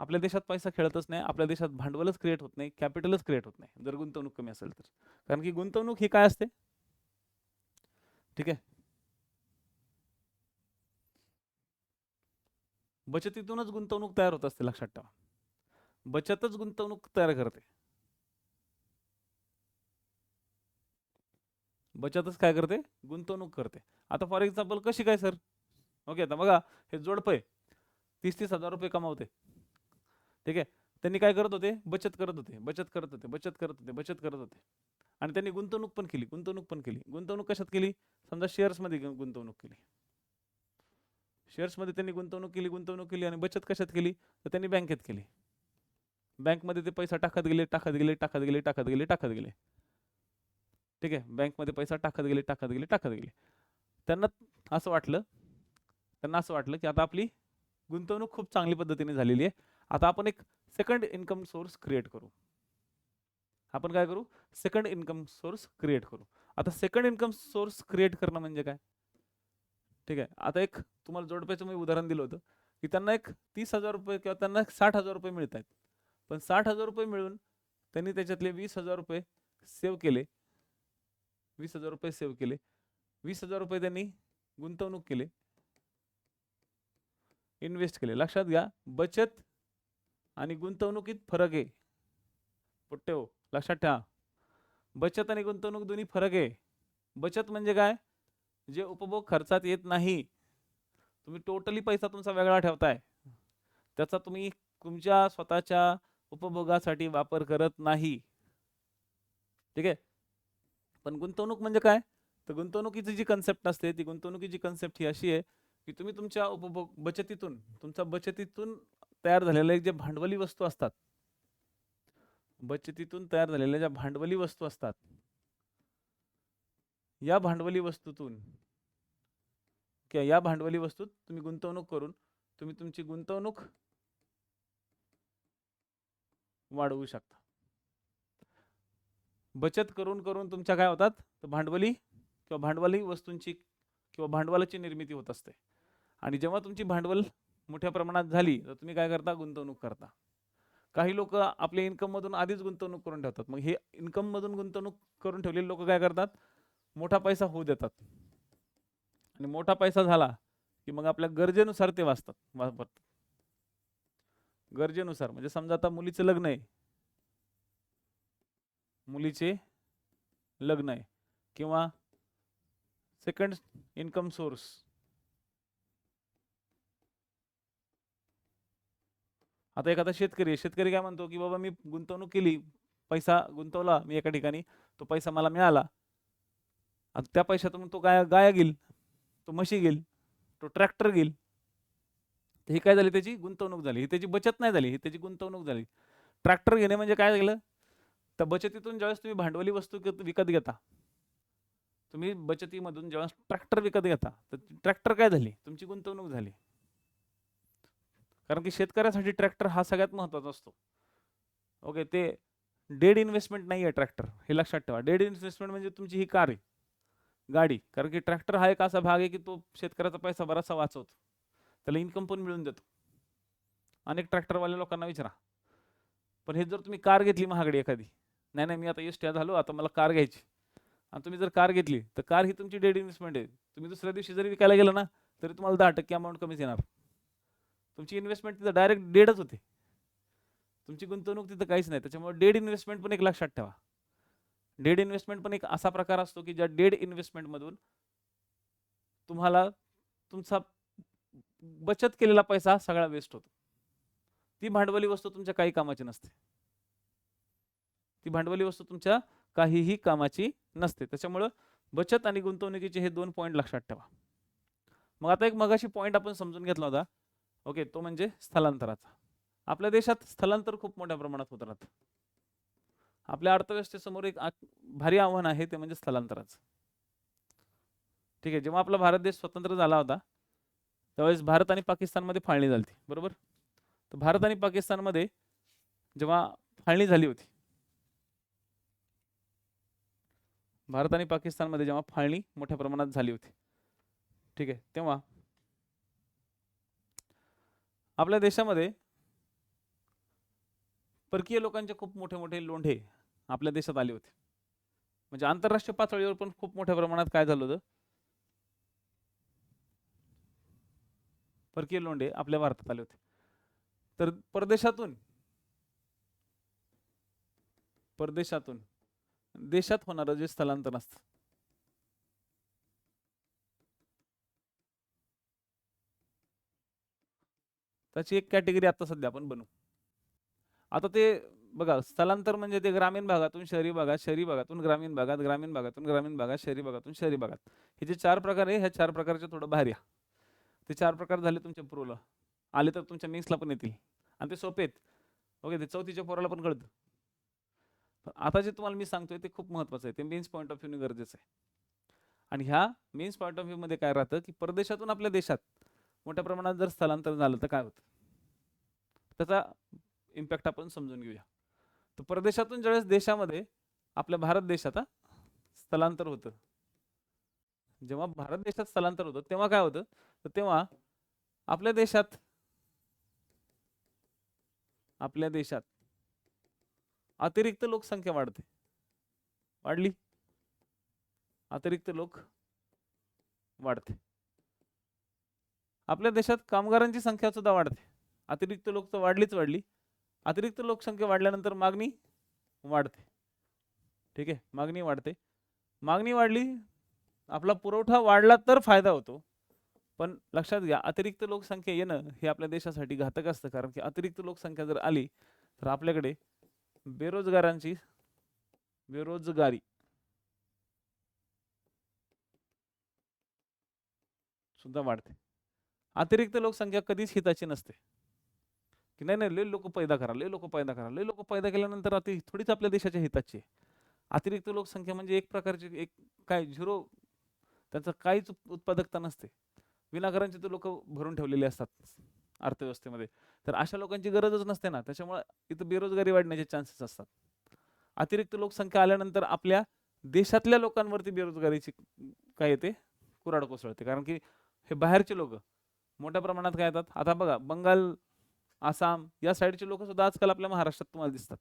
आपल्या देशात पैसा खेळतच नाही, आपल्या देशात भांडवलच क्रिएट होत नाही, कॅपिटलच क्रिएट होत नाही जर गुंतवणूक कमी असेल तर. कारण की गुंतवणूक ही काय असते, ठीक आहे, बचतीतूनच गुंतवणूक तयार होत असते, लक्षात ठेवा. बचतच गुंतवणूक तयार करते, बचतच काय करते, गुंतवणूक करते. आता फॉर एक्झाम्पल कशी काय सर, ओके, आता बघा, हे जोडपं 30-30 हजार रुपये कमावते, ठीक आहे, त्यांनी काय करत होते, बचत करत होते, बचत करत होते, बचत करत होते, बचत करत होते. आणि त्यांनी गुंतवणूक पण केली, गुंतवणूक पण केली. गुंतवणूक कशात केली, समजा शेअर्समध्ये गुंतवणूक केली, शेअर्समध्ये त्यांनी गुंतवणूक केली. आणि बचत कशात केली, तर त्यांनी बँकेत केली. बँकमध्ये ते पैसा टाकत गेले, टाकत गेले, टाकत गेले, टाकत गेले, टाकत गेले. ठीक आहे, बँकमध्ये पैसा टाकत गेले, टाकत गेले, टाकत गेले. त्यांना असं वाटलं की आता आपली गुंतवणूक खूप चांगली पद्धतीने झालेली आहे, आता आपण एक सेकंड इन्कम सोर्स क्रिएट करू. आपण काय करू, सेकंड इन्कम सोर्स क्रिएट करू. आता सेकंड इन्कम सोर्स क्रिएट करणं म्हणजे काय, ठीक आहे. आता एक तुम्हाला जोडप्याचं मी उदाहरण दिलं होतं की त्यांना एक 30,000 रुपये किंवा त्यांना 60,000 रुपये मिळत आहेत, पण 60,000 रुपये मिळून त्यांनी त्याच्यातले 20,000 रुपये सेव्ह केले, 20,000 रुपये सेव्ह केले, 20,000 रुपये त्यांनी गुंतवणूक केले, इन्व्हेस्ट केले. लक्षात घ्या, बचत आणि गुंतवणुकीत फरक आहे. पुट्टे लक्षात ठेवा, बचत आणि गुंतवणूक दोन्ही फरक आहे. बचत म्हणजे काय, जे उपभोग खर्चात येत नाही, तुम्ही टोटली पैसा तुमचा वेगळा ठेवताय, त्याचा तुम्ही तुमच्या स्वतःच्या उपभोगासाठी वापर करत नाही. ठीक आहे. पण गुंतवणूक म्हणजे काय, तर गुंतवणुकीची जी कन्सेप्ट असते, ती गुंतवणुकीची कन्सेप्ट ही अशी आहे की तुम्ही तुमच्या उपभोग बचतीतून तयार झालेल्या जे भांडवली वस्तू असतात, बचतीतून तयार झालेल्या ज्या भांडवली वस्तू असतात, या भांडवली वस्तूतून किंवा या भांडवली वस्तूत तुम्ही गुंतवणूक करून तुम्ही तुमची गुंतवणूक वाढवू शकता. बचत करून करून तुमच्या काय होतात, तर भांडवली किंवा भांडवली वस्तूंची किंवा भांडवलाची निर्मिती होत असते. आणि जेव्हा तुमची भांडवल मोठ्या प्रमाणात झाली तर तुम्ही काय करता, गुंतवणूक करता. काही लोक आपल्या इन्कम मधून आधीच गुंतवणूक करून ठेवतात. मग हे इन्कम मधून गुंतवणूक करून ठेवलेले लोक काय करतात, मोठा पैसा होऊ देतात. आणि मोठा पैसा झाला की मग आपल्या गरजेनुसार ते वापरतात. गरजेनुसार म्हणजे समजा आता मुलीचे लग्न आहे, किंवा सेकंड इन्कम सोर्स, आता एखादा शेतकरी काय म्हणतो की बाबा मी गुंतवणूक केली, पैसा गुंतवला मी एका ठिकाणी, तो पैसा मला मिळाला, आता त्या पैशातून तो गाया घेईल, तो म्हशी घेईल, तो ट्रॅक्टर घेईल. तर ही काय झाली, त्याची गुंतवणूक झाली. ही त्याची बचत नाही झाली, ही त्याची गुंतवणूक झाली. ट्रॅक्टर घेणे म्हणजे काय झालं, तर बचतीतून ज्यावेळेस तुम्ही भांडवली वस्तू विकत घेता, तुम्ही बचतीमधून जेव्हा ट्रॅक्टर विकत घेता, तर ट्रॅक्टर काय झाली, तुमची गुंतवणूक झाली. कारण की शेतकऱ्यासाठी ट्रॅक्टर हा सगळ्यात महत्त्वाचा असतो. ओके, ते डेड इन्व्हेस्टमेंट नाही आहे ट्रॅक्टर, हे लक्षात ठेवा. डेड इन्व्हेस्टमेंट म्हणजे तुमची ही कार आहे, गाडी. कारण की ट्रॅक्टर हा एक असा भाग आहे की तो शेतकऱ्याचा पैसा बराचसा वाचवतो, त्याला इन्कम पण मिळून देतो. अनेक ट्रॅक्टरवाल्या लोकांना विचारा. पण हे जर तुम्ही कार घेतली महागडी एखादी, नाही मी आता एसटी झालो, आता मला कार घ्यायची, आणि तुम्ही जर कार घेतली तर कार ही तुमची डेड इन्व्हेस्टमेंट आहे. तुम्ही दुसऱ्या दिवशी जरी विकायला गेला ना तरी तुम्हाला 10% अमाऊंट कमीच येणार. तुमची इन्व्हेस्टमेंट तिथं डायरेक्ट डेडच होते, तुमची गुंतवणूक तिथं काहीच नाही. त्याच्यामुळे डेड इन्व्हेस्टमेंट पण एक लक्षात ठेवा. डेड इन्व्हेस्टमेंट पण एक असा प्रकार असतो की ज्या डेड इन्व्हेस्टमेंट मधून तुम्हाला तुमचा बचत केलेला पैसा सगळा वेस्ट होतो. ती भांडवली वस्तू तुमच्या काही कामाची नसते, ती भांडवली वस्तू तुमच्या काहीही कामाची नसते. त्याच्यामुळे बचत आणि गुंतवणुकीचे हे 2 पॉईंट लक्षात ठेवा. मग आता एक मगाशी पॉईंट आपण समजून घेतला होता, ओके, तो म्हणजे स्थलांतराचा. आपल्या देशात स्थलांतर खूप मोठ्या प्रमाणात होत राहतं. आपल्या अर्थव्यवस्थेसमोर एक भारी आव्हान आहे, ते म्हणजे स्थलांतराचं. ठीक आहे, जेव्हा आपला भारत देश स्वतंत्र झाला होता त्यावेळेस भारत आणि पाकिस्तानमध्ये फाळणी झाली होती, बरोबर. तर भारत आणि पाकिस्तानमध्ये जेव्हा फाळणी झाली होती, भारत आणि पाकिस्तानमध्ये जेव्हा फाळणी मोठ्या प्रमाणात झाली होती, ठीक आहे, तेव्हा आपल्या देशामध्ये परकीय लोकांचे खूप मोठे मोठे लोंढे आपल्या देशात आले होते. म्हणजे आंतरराष्ट्रीय पातळीवर पण खूप मोठ्या प्रमाणात काय झालं होतं, परकीय लोंढे आपल्या भारतात आले होते. तर परदेशातून देशात होणारं जे स्थलांतर असतं, त्याची एक कॅटेगरी आता सध्या आपण बनवू. आता ते बघा, स्थलांतर म्हणजे ते ग्रामीण भागातून शहरी भागात, शहरी भागातून ग्रामीण भागात, ग्रामीण भागातून ग्रामीण भागात, शहरी भागातून शहरी भागात, हे जे 4 प्रकार आहे, ह्या 4 प्रकारचे थोडं बाहेर या. ते 4 प्रकार झाले तुमच्या प्रोला, आले तर तुमच्या मेन्सला पण येतील आणि ते सोपे आहेत. ओके, ते 4थीच्या पोराला पण कळतं. आता जे तुम्हाला मी सांगतोय ते खूप महत्त्वाचं आहे, ते मेन्स पॉईंट ऑफ व्ह्यूने गरजेचं आहे. आणि ह्या मेन्स पॉईंट ऑफ व्ह्यू मध्ये काय राहतं की परदेशातून आपल्या देशात मोठ्या प्रमाणात जर स्थलांतर झालं तर काय होतं, त्याचा इम्पॅक्ट आपण समजून घेऊया. तर परदेशातून ज्यावेळेस देशामध्ये आपल्या भारत देशात स्थलांतर होतं, जेव्हा भारत देशात स्थलांतर होतं तेव्हा काय होतं, तर तेव्हा आपल्या देशात अतिरिक्त लोकसंख्या वाढली, अतिरिक्त लोक वाढते. आपल्या देशात कामगारांची संख्या सुद्धा वाढते, अतिरिक्त लोक तर वाढली. अतिरिक्त लोकसंख्या वाढल्यानंतर मागणी वाढते. ठीक आहे, मागणी वाढली, आपला पुरवठा वाढला तर फायदा होतो. पण लक्षात घ्या, अतिरिक्त लोकसंख्या येणं हे आपल्या देशासाठी घातक असतं, कारण की अतिरिक्त लोकसंख्या जर आली तर आपल्याकडे बेरोजगारी सुद्धा वाढते. अतिरिक्त लोकसंख्या कधीच हिताची नसते, की नाही लय लोक पैदा करा, लय लोक पैदा केल्यानंतर ती थोडीच आपल्या देशाच्या हिताची आहे. अतिरिक्त लोकसंख्या म्हणजे एक प्रकारची एक काय झिरो, त्यांचं काहीच उत्पादकता नसते, विनाकारांचे ते लोक भरून ठेवलेले असतात अर्थव्यवस्थेमध्ये. तर अशा लोकांची गरजच नसते ना, त्याच्यामुळे इथं बेरोजगारी वाढण्याचे चान्सेस असतात. अतिरिक्त लोकसंख्या आल्यानंतर आपल्या देशातल्या लोकांवरती बेरोजगारीची काय येते, कुऱ्हाड कोसळते. कारण की हे बाहेरचे लोक मोठ्या प्रमाणात काय येतात. आता बघा, बंगाल, आसाम या साईडचे लोक सुद्धा आजकाल आपल्या महाराष्ट्रात तुम्हाला दिसतात,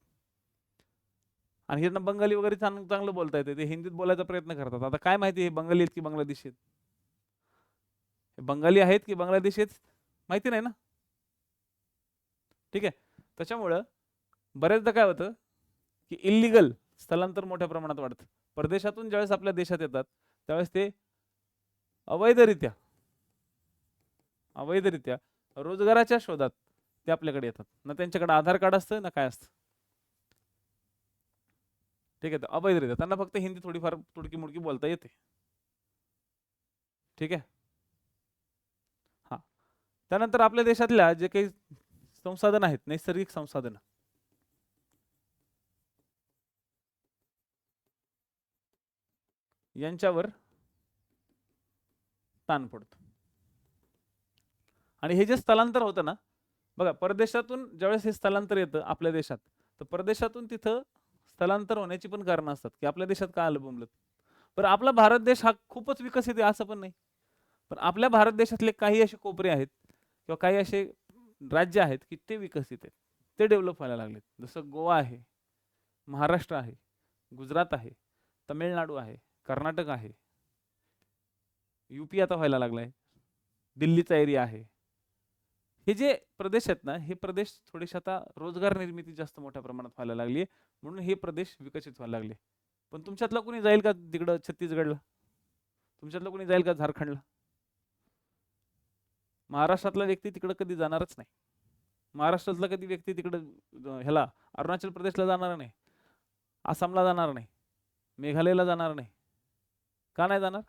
आणि हे बंगाली वगैरे चांगलं बोलता येते, ते हिंदीत बोलायचा प्रयत्न करतात. आता काय माहिती हे बंगाली आहेत की बांगलादेशी आहेत, बंगाली आहेत की बांगलादेशी आहेत माहिती नाही ना. ठीक आहे, त्याच्यामुळं बरेचदा काय होतं की इल्लीगल स्थलांतर मोठ्या प्रमाणात वाढतं. परदेशातून ज्यावेळेस आपल्या देशात येतात त्यावेळेस ते अवैधरित्या रोजगाराच्या शोधात ते आपल्याकडे येतात, ना त्यांच्याकडे आधार कार्ड असतं ना काय असतं. ठीक आहे, अवैधरित्या त्यांना फक्त हिंदी थोडीफार तुडकी मुडकी बोलता येते. ठीक आहे, हा. त्यानंतर आपल्या देशातल्या जे काही संसाधन आहेत, नैसर्गिक संसाधन, यांच्यावर ताण पडतो. आणि हे जे स्थलांतर होतं ना, बघा, परदेशातून ज्यावेळेस हे स्थलांतर येतं आपल्या देशात, तर परदेशातून तिथं स्थलांतर होण्याची पण कारणं असतात की आपल्या देशात का आलं बोंबलत. बरं, आपला भारत देश हा खूपच विकसित आहे असं पण नाही, पण आपल्या भारत देशातले काही असे कोपरे आहेत किंवा काही असे राज्य आहेत की ते विकसित आहेत, ते डेव्हलप व्हायला लागलेत. जसं गोवा आहे, महाराष्ट्र आहे, गुजरात आहे, तमिळनाडू आहे, कर्नाटक आहे, यूपी आता व्हायला लागलाय, दिल्लीचा एरिया आहे. हे जे प्रदेश आहेत ना, हे प्रदेश थोडेसे आता रोजगार निर्मिती जास्त मोठ्या प्रमाणात व्हायला लागली, म्हणून हे प्रदेश विकसित व्हायला लागले. पण तुमच्यातला कोणी जाईल का तिकडं छत्तीसगडला, तुमच्यातला कोणी जाईल का झारखंडला? महाराष्ट्रातला व्यक्ती तिकडं कधी जाणारच नाही, महाराष्ट्रातला कधी व्यक्ती तिकडं ह्याला अरुणाचल प्रदेशला जाणार नाही, आसामला जाणार नाही, मेघालयला जाणार नाही. का नाही जाणार?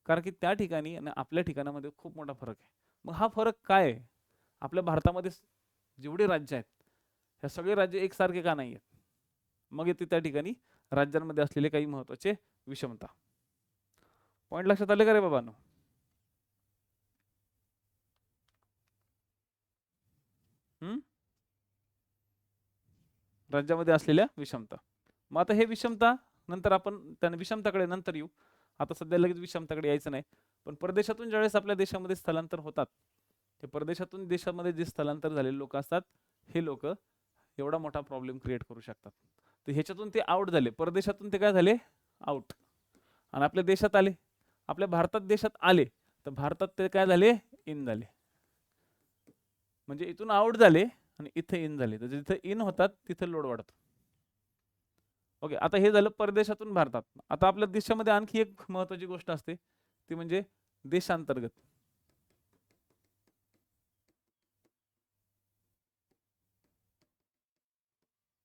कारण की त्या ठिकाणी आणि आपल्या ठिकाणामध्ये खूप मोठा फरक आहे. मग हा फरक काय आहे? आपल्या भारतामध्ये जेवढे राज्य आहेत, ह्या सगळे राज्य एकसारखे का नाही आहेत? मग येते त्या ठिकाणी राज्यांमध्ये असलेले काही महत्त्वाचे विषमता. पॉईंट लक्षात आले का रे बाबांनो? राज्यामध्ये असलेल्या विषमता. मग आता हे विषमता नंतर आपण त्या विषमताकडे नंतर येऊ, आता सध्या लगेच विषमताकडे यायचं नाही. पण परदेशातून ज्यावेळेस आपल्या देशामध्ये स्थलांतर होतात, ते परदेशातून देशामध्ये जे स्थलांतर झालेले लोक असतात, हे लोक एवढा मोठा प्रॉब्लेम क्रिएट करू शकतात. तर ह्याच्यातून ते आउट झाले, परदेशातून ते काय झाले, आउट, आणि आपल्या देशात आले, आपल्या भारतात देशात आले, तर भारतात ते काय झाले, इन झाले. म्हणजे इथून आउट झाले आणि इथे इन झाले, तर जिथे इन होतात तिथे लोड वाढतो. ओके, आता हे झालं परदेशातून भारतात. आता आपल्या देशामध्ये आणखी एक महत्त्वाची गोष्ट असते, ती म्हणजे देशांतर्गत.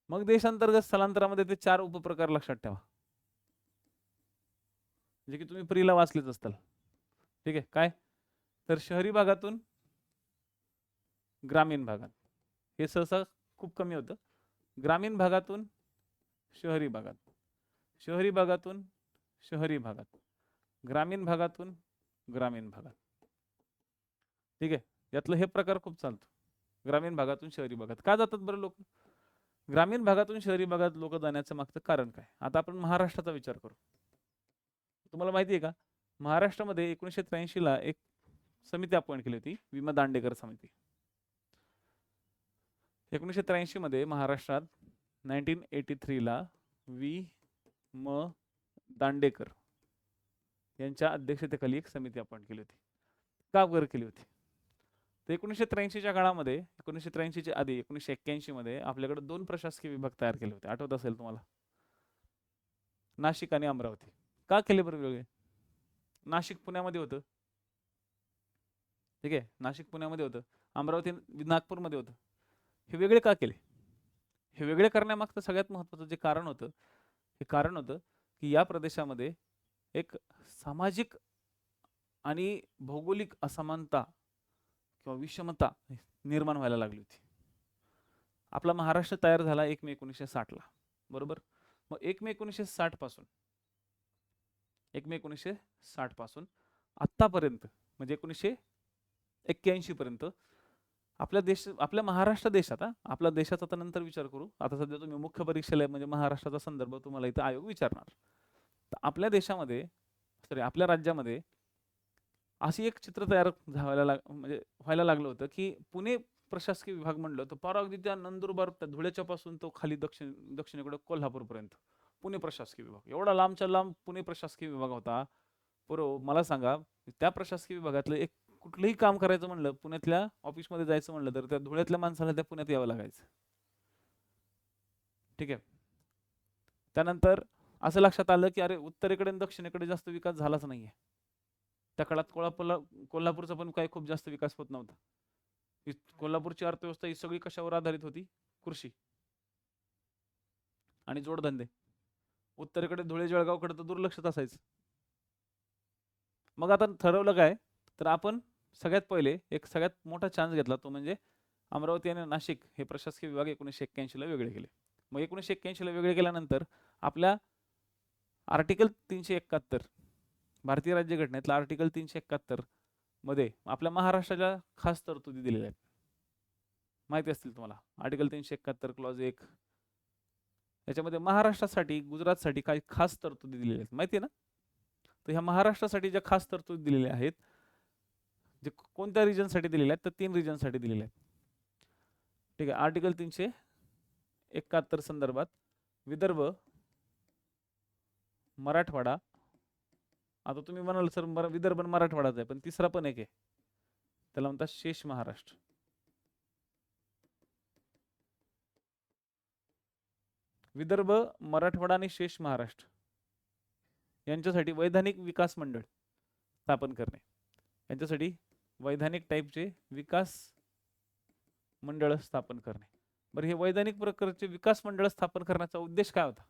मग देशांतर्गत स्थलांतरामध्ये ते 4 उपप्रकार लक्षात ठेवा, जे की तुम्ही प्रीला वाचलेच असताल. ठीक आहे. काय तर शहरी भागातून ग्रामीण भागात, हे सहसा खूप कमी होतं. ग्रामीण भागातून शहरी भागात, शहरी भागातून शहरी भागात, ग्रामीण भागातून ग्रामीण भागात. ठीक आहे. यातलं हे प्रकार खूप चालतो. ग्रामीण भागातून शहरी भागात का जातात बरं लोक? ग्रामीण भागातून शहरी भागात लोक जाण्याचं मागचं कारण काय? आता आपण महाराष्ट्राचा विचार करू. तुम्हाला माहिती आहे का, महाराष्ट्रामध्ये 1983 ला एक समिती अपॉइंट केली होती, विमा दांडेकर समिती. 1983 मध्ये महाराष्ट्रात 1983 ला म दांडेकर यांच्या अध्यक्षतेखाली एक समिती अपॉइंट केली होती. का बरं केली होती? तर 1983च्या काळामध्ये, 1983च्या आधी 1981 मध्ये आपल्याकडे 2 प्रशासकीय विभाग तयार केले होते. आठवत असेल तुम्हाला, नाशिक आणि अमरावती. का केले बरं वेगळे? नाशिक पुण्यामध्ये होतं. ठीक आहे, नाशिक पुण्यामध्ये होतं, अमरावती नागपूरमध्ये होतं. हे वेगळे का केले? हे वेगळे करण्यामागचं सगळ्यात महत्त्वाचं जे कारण होतं, हे कारण होतं की या प्रदेशामध्ये एक सामाजिक आणि भौगोलिक असमानता किंवा विषमता निर्माण व्हायला लागली होती. आपला महाराष्ट्र तयार झाला 1 मे 1960 ला, बरोबर. मग 1 मे 1960 पासून 1 मे 1960 पासून आत्तापर्यंत म्हणजे 1981 पर्यंत आपल्या देश, आपल्या महाराष्ट्र देशात, आपल्या देशाचा तर नंतर विचार करू, आता सध्या तुम्ही मुख्य परीक्षेला म्हणजे महाराष्ट्राचा संदर्भ तुम्हाला इथं आयोग विचारणार. तर आपल्या देशामध्ये, सॉरी आपल्या राज्यामध्ये अशी एक चित्र तयार व्हायला लागलं होतं की पुणे प्रशासकीय विभाग म्हणलं तर पार अगदी त्या नंदुरबार, त्या धुळ्याच्या पासून तो खाली दक्षिणेकडे कोल्हापूरपर्यंत पुणे प्रशासकीय विभाग, एवढा लांबच्या लांब पुणे प्रशासकीय विभाग होता. बरोबर. मला सांगा, त्या प्रशासकीय विभागातलं एक कुठलंही काम करायचं म्हणलं, पुण्यातल्या ऑफिसमध्ये जायचं म्हणलं, तर त्या धुळ्यातल्या माणसाला त्या पुण्यात यावं लागायचं. ठीक आहे. त्यानंतर असं लक्षात आलं की अरे उत्तरेकडे आणि दक्षिणेकडे जास्त विकास झालाच नाहीये. त्या काळात कोल्हापूरचा पण काही खूप जास्त विकास होत नव्हता. कोल्हापूरची अर्थव्यवस्था ही सगळी कशावर आधारित होती? कृषी आणि जोडधंदे. उत्तरेकडे धुळे जळगावकडे तर दुर्लक्षच असायचं. मग आता ठरवलं काय, तर आपण सगळ्यात पहिले एक सगळ्यात मोठा चान्स घेतला, तो म्हणजे अमरावती आणि नाशिक हे प्रशासकीय विभाग 1981 ला वेगळे केले. मग 1981 ला वेगळे केल्यानंतर आपल्या आर्टिकल 371 भारतीय राज्यघटनेतला आर्टिकल 371 मध्ये आपल्या महाराष्ट्राच्या खास तरतुदी दिलेल्या आहेत. माहिती असतील तुम्हाला. आर्टिकल 371 क्लॉज 1, याच्यामध्ये महाराष्ट्रासाठी, गुजरातसाठी काही खास तरतुदी दिलेल्या आहेत, माहिती आहे ना. तर ह्या महाराष्ट्रासाठी ज्या खास तरतुदी दिलेल्या आहेत, जे कोणत्या रिजनसाठी दिलेल्या आहेत, तर 3 रिजनसाठी दिलेल्या आहेत. ठीक आहे. आर्टिकल 371 संदर्भात विदर्भ, मराठवाडा, आता तुम्ही म्हणाल सर विदर्भ आणि मराठवाडाच आहे, पण तिसरा पण एक आहे, त्याला म्हणतात शेष महाराष्ट्र. विदर्भ, मराठवाडा आणि शेष महाराष्ट्र यांच्यासाठी वैधानिक विकास मंडळ स्थापन करणे, यांच्यासाठी वैधानिक टाईपचे विकास मंडळ स्थापन करणे. बरं, हे वैधानिक प्रकारचे विकास मंडळ स्थापन करण्याचा उद्देश काय होता?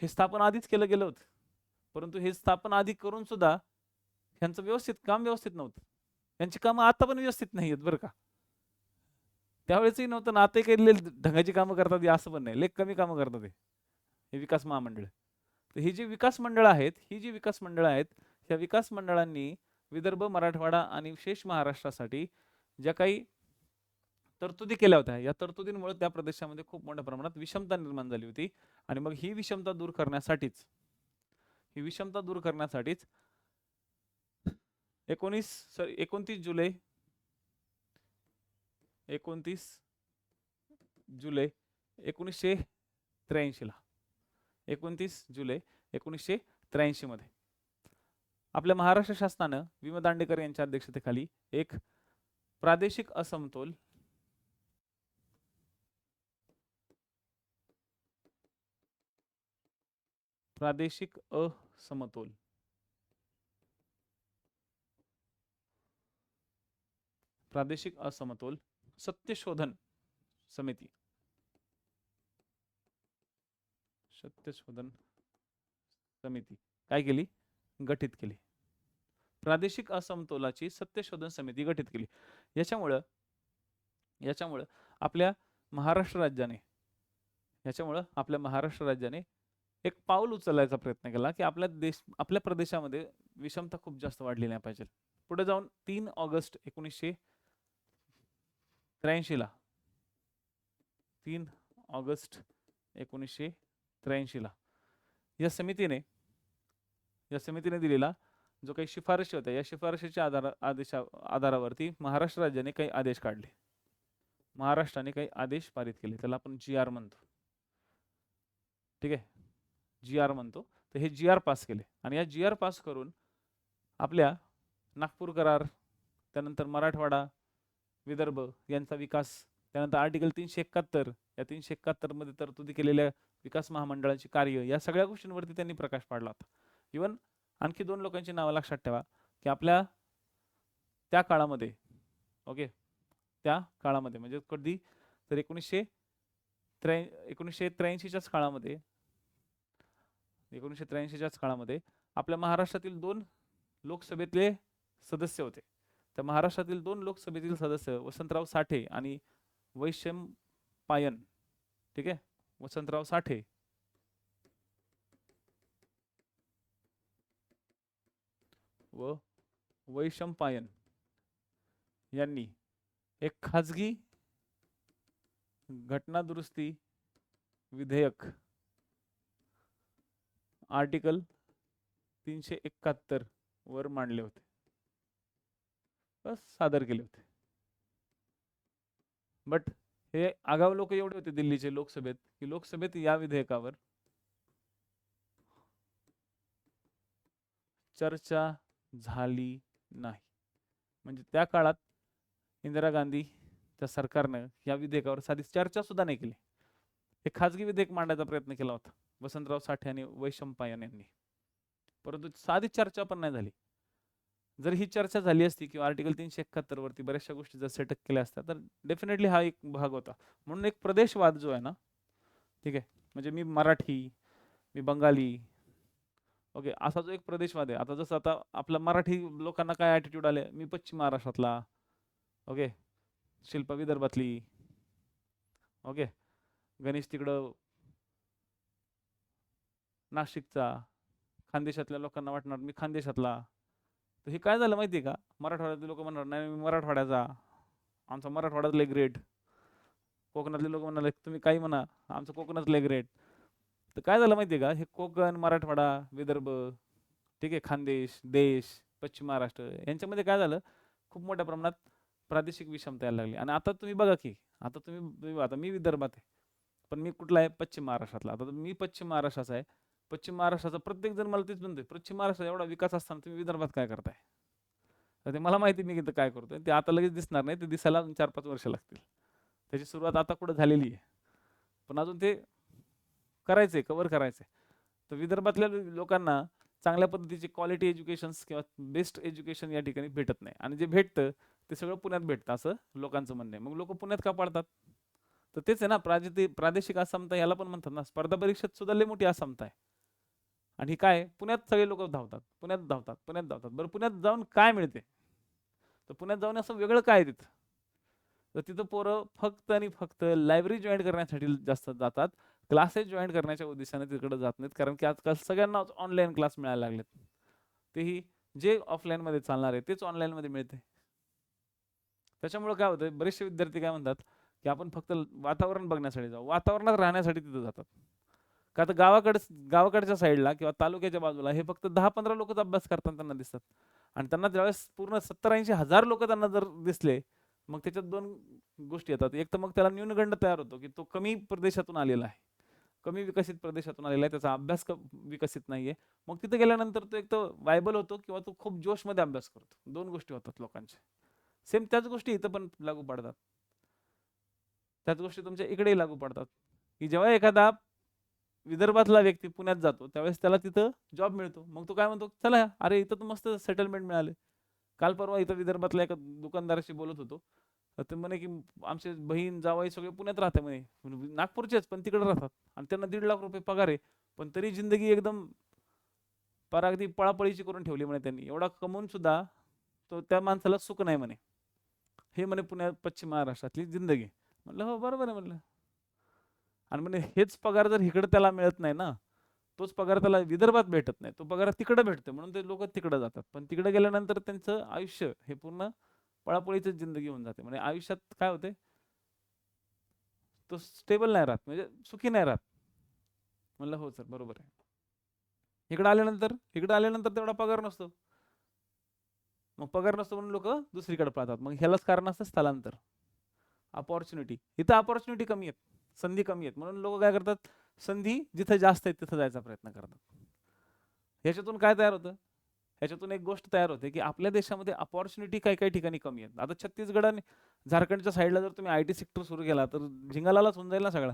हे स्थापन आधीच केलं गेलं होतं, परंतु हे स्थापन आधी करून सुद्धा यांचं काम व्यवस्थित नव्हतं. यांची कामं आता पण व्यवस्थित नाही आहेत बरं का. त्यावेळेसही नव्हतं ना, आता काही ढंगाची कामं करतात असं पण नाही, लेख कमी कामं करतात हे विकास महामंडळ. तर ही जी विकास मंडळ आहेत, ह्या विकास मंडळांनी विदर्भ, मराठवाडा आणि विशेष महाराष्ट्रासाठी ज्या काही तरतुदी केल्या होत्या, या तरतुदींमुळे त्या प्रदेशामध्ये खूप मोठ्या प्रमाणात विषमता निर्माण झाली होती. आणि मग ही विषमता दूर करण्यासाठीच 29 जुलै 1983 ला 29 जुलै 1983 मध्ये आपल्या महाराष्ट्र शासनानं विमा दांडेकर यांच्या अध्यक्षतेखाली एक प्रादेशिक असमतोल सत्यशोधन समिती सत्यशोधन समिती काय केली? गठीत केली. प्रादेशिक असमतोलाची सत्यशोधन समिती गठीत केली. याच्यामुळं आपल्या महाराष्ट्र राज्याने एक पाऊल उचलायचा प्रयत्न केला की आपल्या प्रदेशामध्ये विषमता खूप जास्त वाढली नाही पाहिजे. पुढे जाऊन 3 ऑगस्ट 1983 ला 3 ऑगस्ट 1983 ला या समितीने दिलेला जो काही शिफारशी होत्या, या शिफारशीच्या आधारावरती महाराष्ट्र राज्याने काही आदेश काढले. महाराष्ट्राने काही आदेश पारित केले, त्याला आपण GR म्हणतो. ठीक आहे, GR म्हणतो. तर हे GR पास केले आणि या GR पास करून आपल्या नागपूर करार, त्यानंतर मराठवाडा, विदर्भ यांचा विकास, त्यानंतर आर्टिकल 371, या 371 मध्ये तरतुदी केलेल्या विकास महामंडळाची कार्य, या सगळ्या गोष्टींवरती त्यांनी प्रकाश पाडला होता. इवन आणखी 2 लोकांची नावं लक्षात ठेवा की आपल्या त्या काळामध्ये, ओके, त्या काळामध्ये म्हणजे कधी तर 1983च्याच काळामध्ये आपल्या महाराष्ट्रातील 2 लोकसभेतले सदस्य होते. त्या महाराष्ट्रातील 2 लोकसभेतील सदस्य वसंतराव साठे आणि वैशंपायन. ठीक आहे, वसंतराव साठे व वैशंपायन यांनी एक खाजगी घटना दुरुस्ती विधेयक आर्टिकल 371 वर मांडले होते, बस सादर केले होते. बट हे आगाऊ लोक एवढे होते दिल्लीचे लोकसभेत की लोकसभेत या विधेयकावर चर्चा झाली नाही. म्हणजे त्या काळात इंदिरा गांधीच्या सरकारने या विधेयकावर साधी चर्चा सुद्धा नाही केली. हे खाजगी विधेयक मांडायचा प्रयत्न केला होता वसंतराव साठे आणि वैशंपायन यांनी, परंतु साधी चर्चा पण नाही झाली. जर ही चर्चा झाली असती किंवा आर्टिकल 371 वरती बऱ्याचशा गोष्टी जर सेटअप केल्या असत्या तर डेफिनेटली हा एक भाग होता. म्हणून एक प्रदेशवाद जो आहे ना, ठीक आहे, म्हणजे मी मराठी, मी बंगाली, ओके, असा जो एक प्रदेशवाद आहे. आता जसं आता आपल्या मराठी लोकांना काय ॲटिट्यूड आले, मी पश्चिम महाराष्ट्रातला, ओके, शिल्पा विदर्भातली, ओके, गणेश तिकडं नाशिकचा, खानदेशातल्या लोकांना वाटणार मी खानदेशातला. तर हे काय झालं माहिती आहे का, मराठवाड्यातले लोक म्हणणार नाही मी मराठवाड्याचा, आमचा मराठवाड्यातले ग्रेट. कोकणातले लोक म्हणाले तुम्ही काही म्हणा, आमचं कोकणातले ग्रेट. तर काय झालं माहिती आहे का, हे कोकण, मराठवाडा, विदर्भ, ठीक आहे, खानदेश, देश, पश्चिम महाराष्ट्र यांच्यामध्ये काय झालं, खूप मोठ्या प्रमाणात प्रादेशिक विषमता यायला लागली. आणि आता तुम्ही बघा की आता मी विदर्भात आहे, पण मी कुठला आहे, पश्चिम महाराष्ट्रातला. आता मी पश्चिम महाराष्ट्राचा आहे, पश्चिम महाराष्ट्राचा प्रत्येक जण मला तेच म्हणतोय, पश्चिम महाराष्ट्रात एवढा विकास असताना तुम्ही विदर्भात काय करताय. तर ते मला माहिती, मी इथं काय करतोय ते आता लगेच दिसणार नाही, ते दिसायला 4-5 वर्ष लागतील. त्याची सुरुवात आता कुठं झालेली आहे, पण अजून ते करायचंय, कव्हर करायचंय. तर विदर्भातल्या लोकांना चांगल्या पद्धतीचे क्वालिटी एज्युकेशन किंवा बेस्ट एज्युकेशन या ठिकाणी भेटत नाही, आणि जे भेटतं ते सगळं पुण्यात भेटतं असं लोकांचं म्हणणं आहे. मग लोक पुण्यात का पडतात, तर तेच आहे ना, प्रादेशिक असमता याला पण म्हणतात ना. स्पर्धा परीक्षेत सुद्धा लई मोठी असमता आहे. आणि काय, पुण्यात सगळे लोक धावतात. बरं पुण्यात जाऊन काय मिळते, तर पुण्यात जाऊन असं वेगळं काय तिथं, तर तिथं पोरं फक्त आणि फक्त लायब्ररी जॉईन करण्यासाठी जास्त जातात, क्लासेस जॉईन करण्याच्या उद्देशाने तिकडे जात नाहीत. कारण की आजकाल सगळ्यांना ऑनलाईन क्लास मिळायला लागलेत, तेही जे ऑफलाईन मध्ये चालणार आहे तेच ऑनलाईन मध्ये मिळते. त्याच्यामुळे काय होतं, बरेचसे विद्यार्थी काय म्हणतात की आपण फक्त वातावरण बघण्यासाठी जाऊ, वातावरणात राहण्यासाठी तिथं जातात. का तर गावाकडच्या साईडला किंवा तालुक्याच्या बाजूला हे फक्त 10-15 लोकच अभ्यास करताना त्यांना दिसतात. आणि त्यांना ज्यावेळेस पूर्ण 70-80 हजार लोक त्यांना जर दिसले, मग त्याच्यात 2 गोष्टी येतात. एक तर मग त्याला न्यूनगंड तयार होतो की तो कमी प्रदेशातून आलेला आहे, कमी विकसित प्रदेशातून आलेला आहे, त्याचा अभ्यास विकसित नाहीये. मग तिथे गेल्यानंतर तो एक तर वायबल होतो किंवा तो खूप जोशमध्ये अभ्यास करतो. 2 गोष्टी होतात लोकांच्या. सेम त्याच गोष्टी इथं पण लागू पडतात, त्याच गोष्टी तुमच्या इकडेही लागू पडतात. की जेव्हा एखादा विदर्भातला व्यक्ती पुण्यात जातो त्यावेळेस त्याला तिथं जॉब मिळतो, मग तो काय म्हणतो, चला अरे इथं तर मस्त सेटलमेंट मिळाले. काल परवा इथं विदर्भातल्या एका दुकानदाराशी बोलत होतो, तर ते म्हणे की आमचे बहीण जावई सगळे पुण्यात राहते म्हणे, नागपूरचेच पण तिकडे राहतात आणि त्यांना 1.5 लाख रुपये पगार आहे, पण तरी जिंदगी एकदम पार अगदी पळापळीची करून ठेवली म्हणे त्यांनी. एवढा कमवून सुद्धा तो त्या माणसाला सुख नाही म्हणे. हे म्हणे पुण्यात पश्चिम महाराष्ट्रातली जिंदगी. म्हटलं हो बरोबर आहे म्हटलं. आणि म्हणे हेच पगार जर इकडे त्याला मिळत नाही ना, तोच पगार त्याला विदर्भात भेटत नाही, तो पगार तिकडे भेटतो म्हणून ते लोक तिकडे जातात. पण तिकडे गेल्यानंतर त्यांचं आयुष्य हे पूर्ण पळापळीच जिंदगी होऊन जाते. म्हणजे आयुष्यात काय होते, तो स्टेबल नाही राहत, म्हणजे सुखी नाही राहत. म्हणलं हो सर बरोबर आहे. इकडे आल्यानंतर तेवढा पगार नसतो. मग पगार नसतो म्हणून लोक दुसरीकडे पळतात. मग ह्यालाच कारण असतं स्थलांतर, अपॉर्च्युनिटी. इथं अपॉर्च्युनिटी कमी आहेत, संधी कमी आहेत, म्हणून लोक काय करतात, संधी जिथे जास्त आहेत तिथं जायचा प्रयत्न करतात. ह्याच्यातून काय तयार होतं, ह्याच्यातून एक गोष्ट तयार होते की आपल्या देशामध्ये अपॉर्च्युनिटी काही काही ठिकाणी कमी आहेत. आता छत्तीसगड आणि झारखंडच्या साईडला जर तुम्ही IT सेक्टर सुरू केला तर झिंगालालाच होऊन जाईल ना सगळा.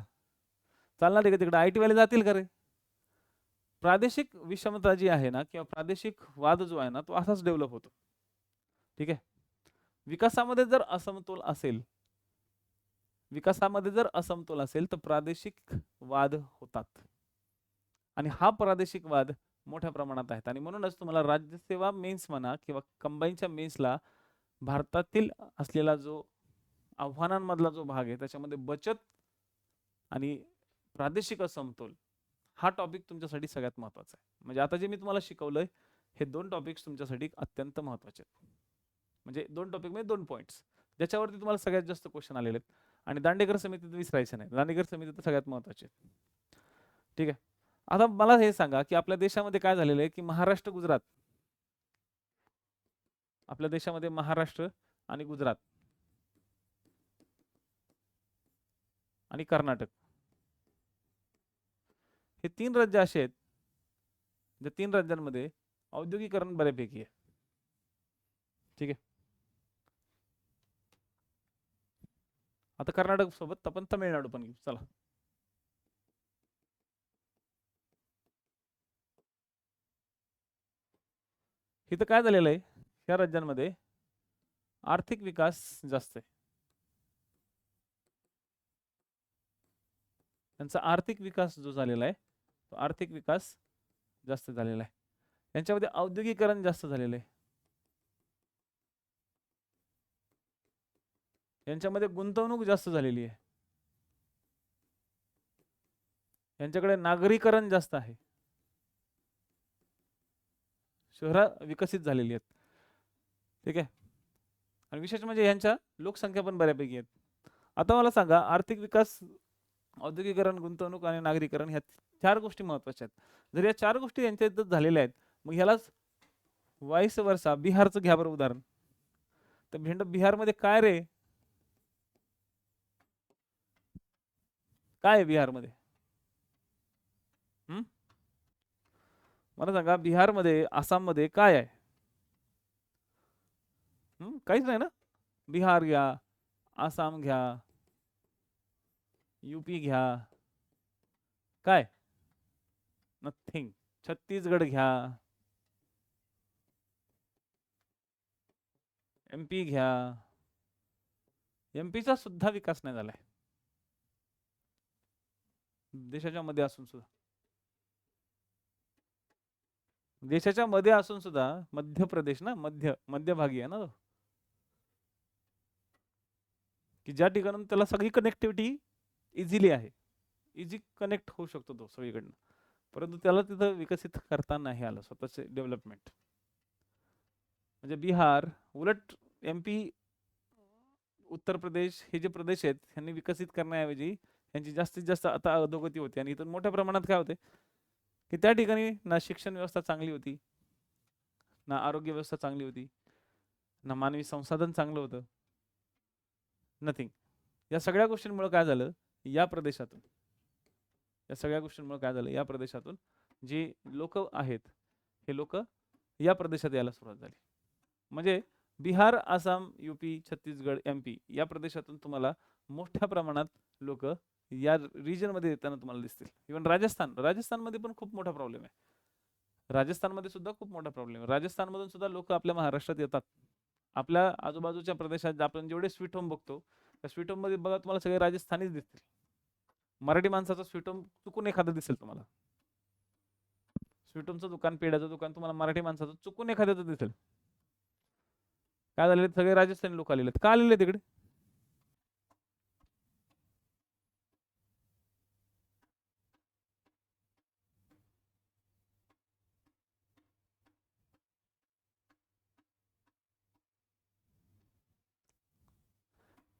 चालणार आहे का तिकडे? IT वाले जातील का रे? प्रादेशिक विषमता जी आहे ना, किंवा प्रादेशिक वाद जो आहे ना, तो असाच डेव्हलप होतो. ठीक आहे. विकासामध्ये जर असमतोल असेल, तर प्रादेशिक वाद होतात. आणि हा प्रादेशिक वाद मोठ्या प्रमाणात आहेत. आणि म्हणूनच तुम्हाला राज्यसेवा मेन्स म्हणा किंवा कंबाईनच्या मेन्सला भारतातील असलेला जो आव्हानांमधला जो भाग आहे त्याच्यामध्ये बचत आणि प्रादेशिक असमतोल हा टॉपिक तुमच्यासाठी सगळ्यात महत्त्वाचा आहे. म्हणजे आता जे मी तुम्हाला शिकवलंय हे 2 टॉपिक्स तुमच्यासाठी अत्यंत महत्त्वाचे आहेत. म्हणजे 2 टॉपिक म्हणजे 2 पॉईंट्स ज्याच्यावरती तुम्हाला सगळ्यात जास्त क्वेश्चन आलेले आहेत. आणि दांडेकर समितीत विसरायचं नाही, दांडेकर समिती तर सगळ्यात महत्त्वाची आहे. ठीक आहे. आता मला हे सांगा की आपल्या देशामध्ये काय झालेलं आहे की महाराष्ट्र गुजरात, आपल्या देशामध्ये महाराष्ट्र आणि गुजरात आणि कर्नाटक हे 3 राज्य असे आहेत ज्या 3 राज्यांमध्ये औद्योगिकरण बऱ्यापैकी आहे. ठीक आहे. आता कर्नाटक सोबत आपण तमिळनाडू पण घेऊ चला. इथं काय झालेलं आहे, या राज्यांमध्ये आर्थिक विकास जास्त आहे. त्यांचा आर्थिक विकास जो झालेला आहे तो आर्थिक विकास जास्त झालेला आहे. यांच्यामध्ये औद्योगिकरण जास्त झालेलं आहे. यांच्यामध्ये गुंतवणूक जास्त झालेली आहे. यांच्याकडे नागरीकरण जास्त आहे. शहरं विकसित झालेली आहेत. ठीक आहे. आणि विशेष म्हणजे यांच्या लोकसंख्या पण बऱ्यापैकी आहेत. आता मला सांगा, आर्थिक विकास, औद्योगिकरण, गुंतवणूक आणि नागरीकरण ह्या 4 गोष्टी महत्त्वाच्या आहेत. जर या 4 गोष्टी यांच्या इथं झालेल्या आहेत, मग ह्यालाच वाईस वर्सा बिहारचं घ्या बरं उदाहरण. तर बिहारमध्ये काय रे, काय आहे बिहारमध्ये? मला सांगा, बिहारमध्ये, आसाममध्ये काय आहे? काहीच नाही ना. बिहार घ्या, आसाम घ्या, UP घ्या, काय? नथिंग. छत्तीसगड घ्या, MP घ्या, MPचा सुद्धा विकास नाही झालाय देशाच्या मध्ये असून सुद्धा. देशाच्या मध्ये असून सुद्धा मध्य प्रदेश ना, मध्यभागी आहे ना तो, की ज्या ठिकाणून त्याला सगळी कनेक्टिव्हिटी इझिली आहे, इझी कनेक्ट होऊ शकतो तो सगळीकडनं, परंतु त्याला तिथं विकसित करता नाही आलं स्वतःचे डेव्हलपमेंट. म्हणजे बिहार उलट MP, उत्तर प्रदेश हे जे प्रदेश आहेत यांनी विकसित करण्याऐवजी यांची जास्तीत जास्त आता अधोगती होती. आणि इथून मोठ्या प्रमाणात काय होते की त्या ठिकाणी ना शिक्षण व्यवस्था चांगली होती, ना आरोग्य व्यवस्था चांगली होती, ना मानवी संसाधन चांगलं होतं, नथिंग. या सगळ्या गोष्टींमुळे काय झालं, या प्रदेशातून या प्रदेशातून जी लोक आहेत हे लोक या प्रदेशात यायला सुरुवात झाली. म्हणजे बिहार, आसाम, UP, छत्तीसगड, MP या प्रदेशातून तुम्हाला मोठ्या प्रमाणात लोक या रिजन मध्ये येताना तुम्हाला दिसतील. इव्हन राजस्थानमध्ये पण खूप मोठा प्रॉब्लेम आहे. राजस्थानमध्ये सुद्धा खूप मोठा प्रॉब्लेम आहे. राजस्थानमधून सुद्धा लोक आपल्या महाराष्ट्रात येतात. आपल्या आजूबाजूच्या प्रदेशात आपण जेवढे स्वीट होम बघतो त्या स्वीट होम मध्ये बघा तुम्हाला सगळे राजस्थानीच दिसतील. मराठी माणसाचं स्वीट होम चुकून एखादं दिसेल तुम्हाला. स्वीट होमचं दुकान, पेढ्याचं दुकान तुम्हाला मराठी माणसाचं चुकून एखाद्याचं दिसेल. काय झालेले सगळे राजस्थानी लोक आलेले का आलेले तिकडे?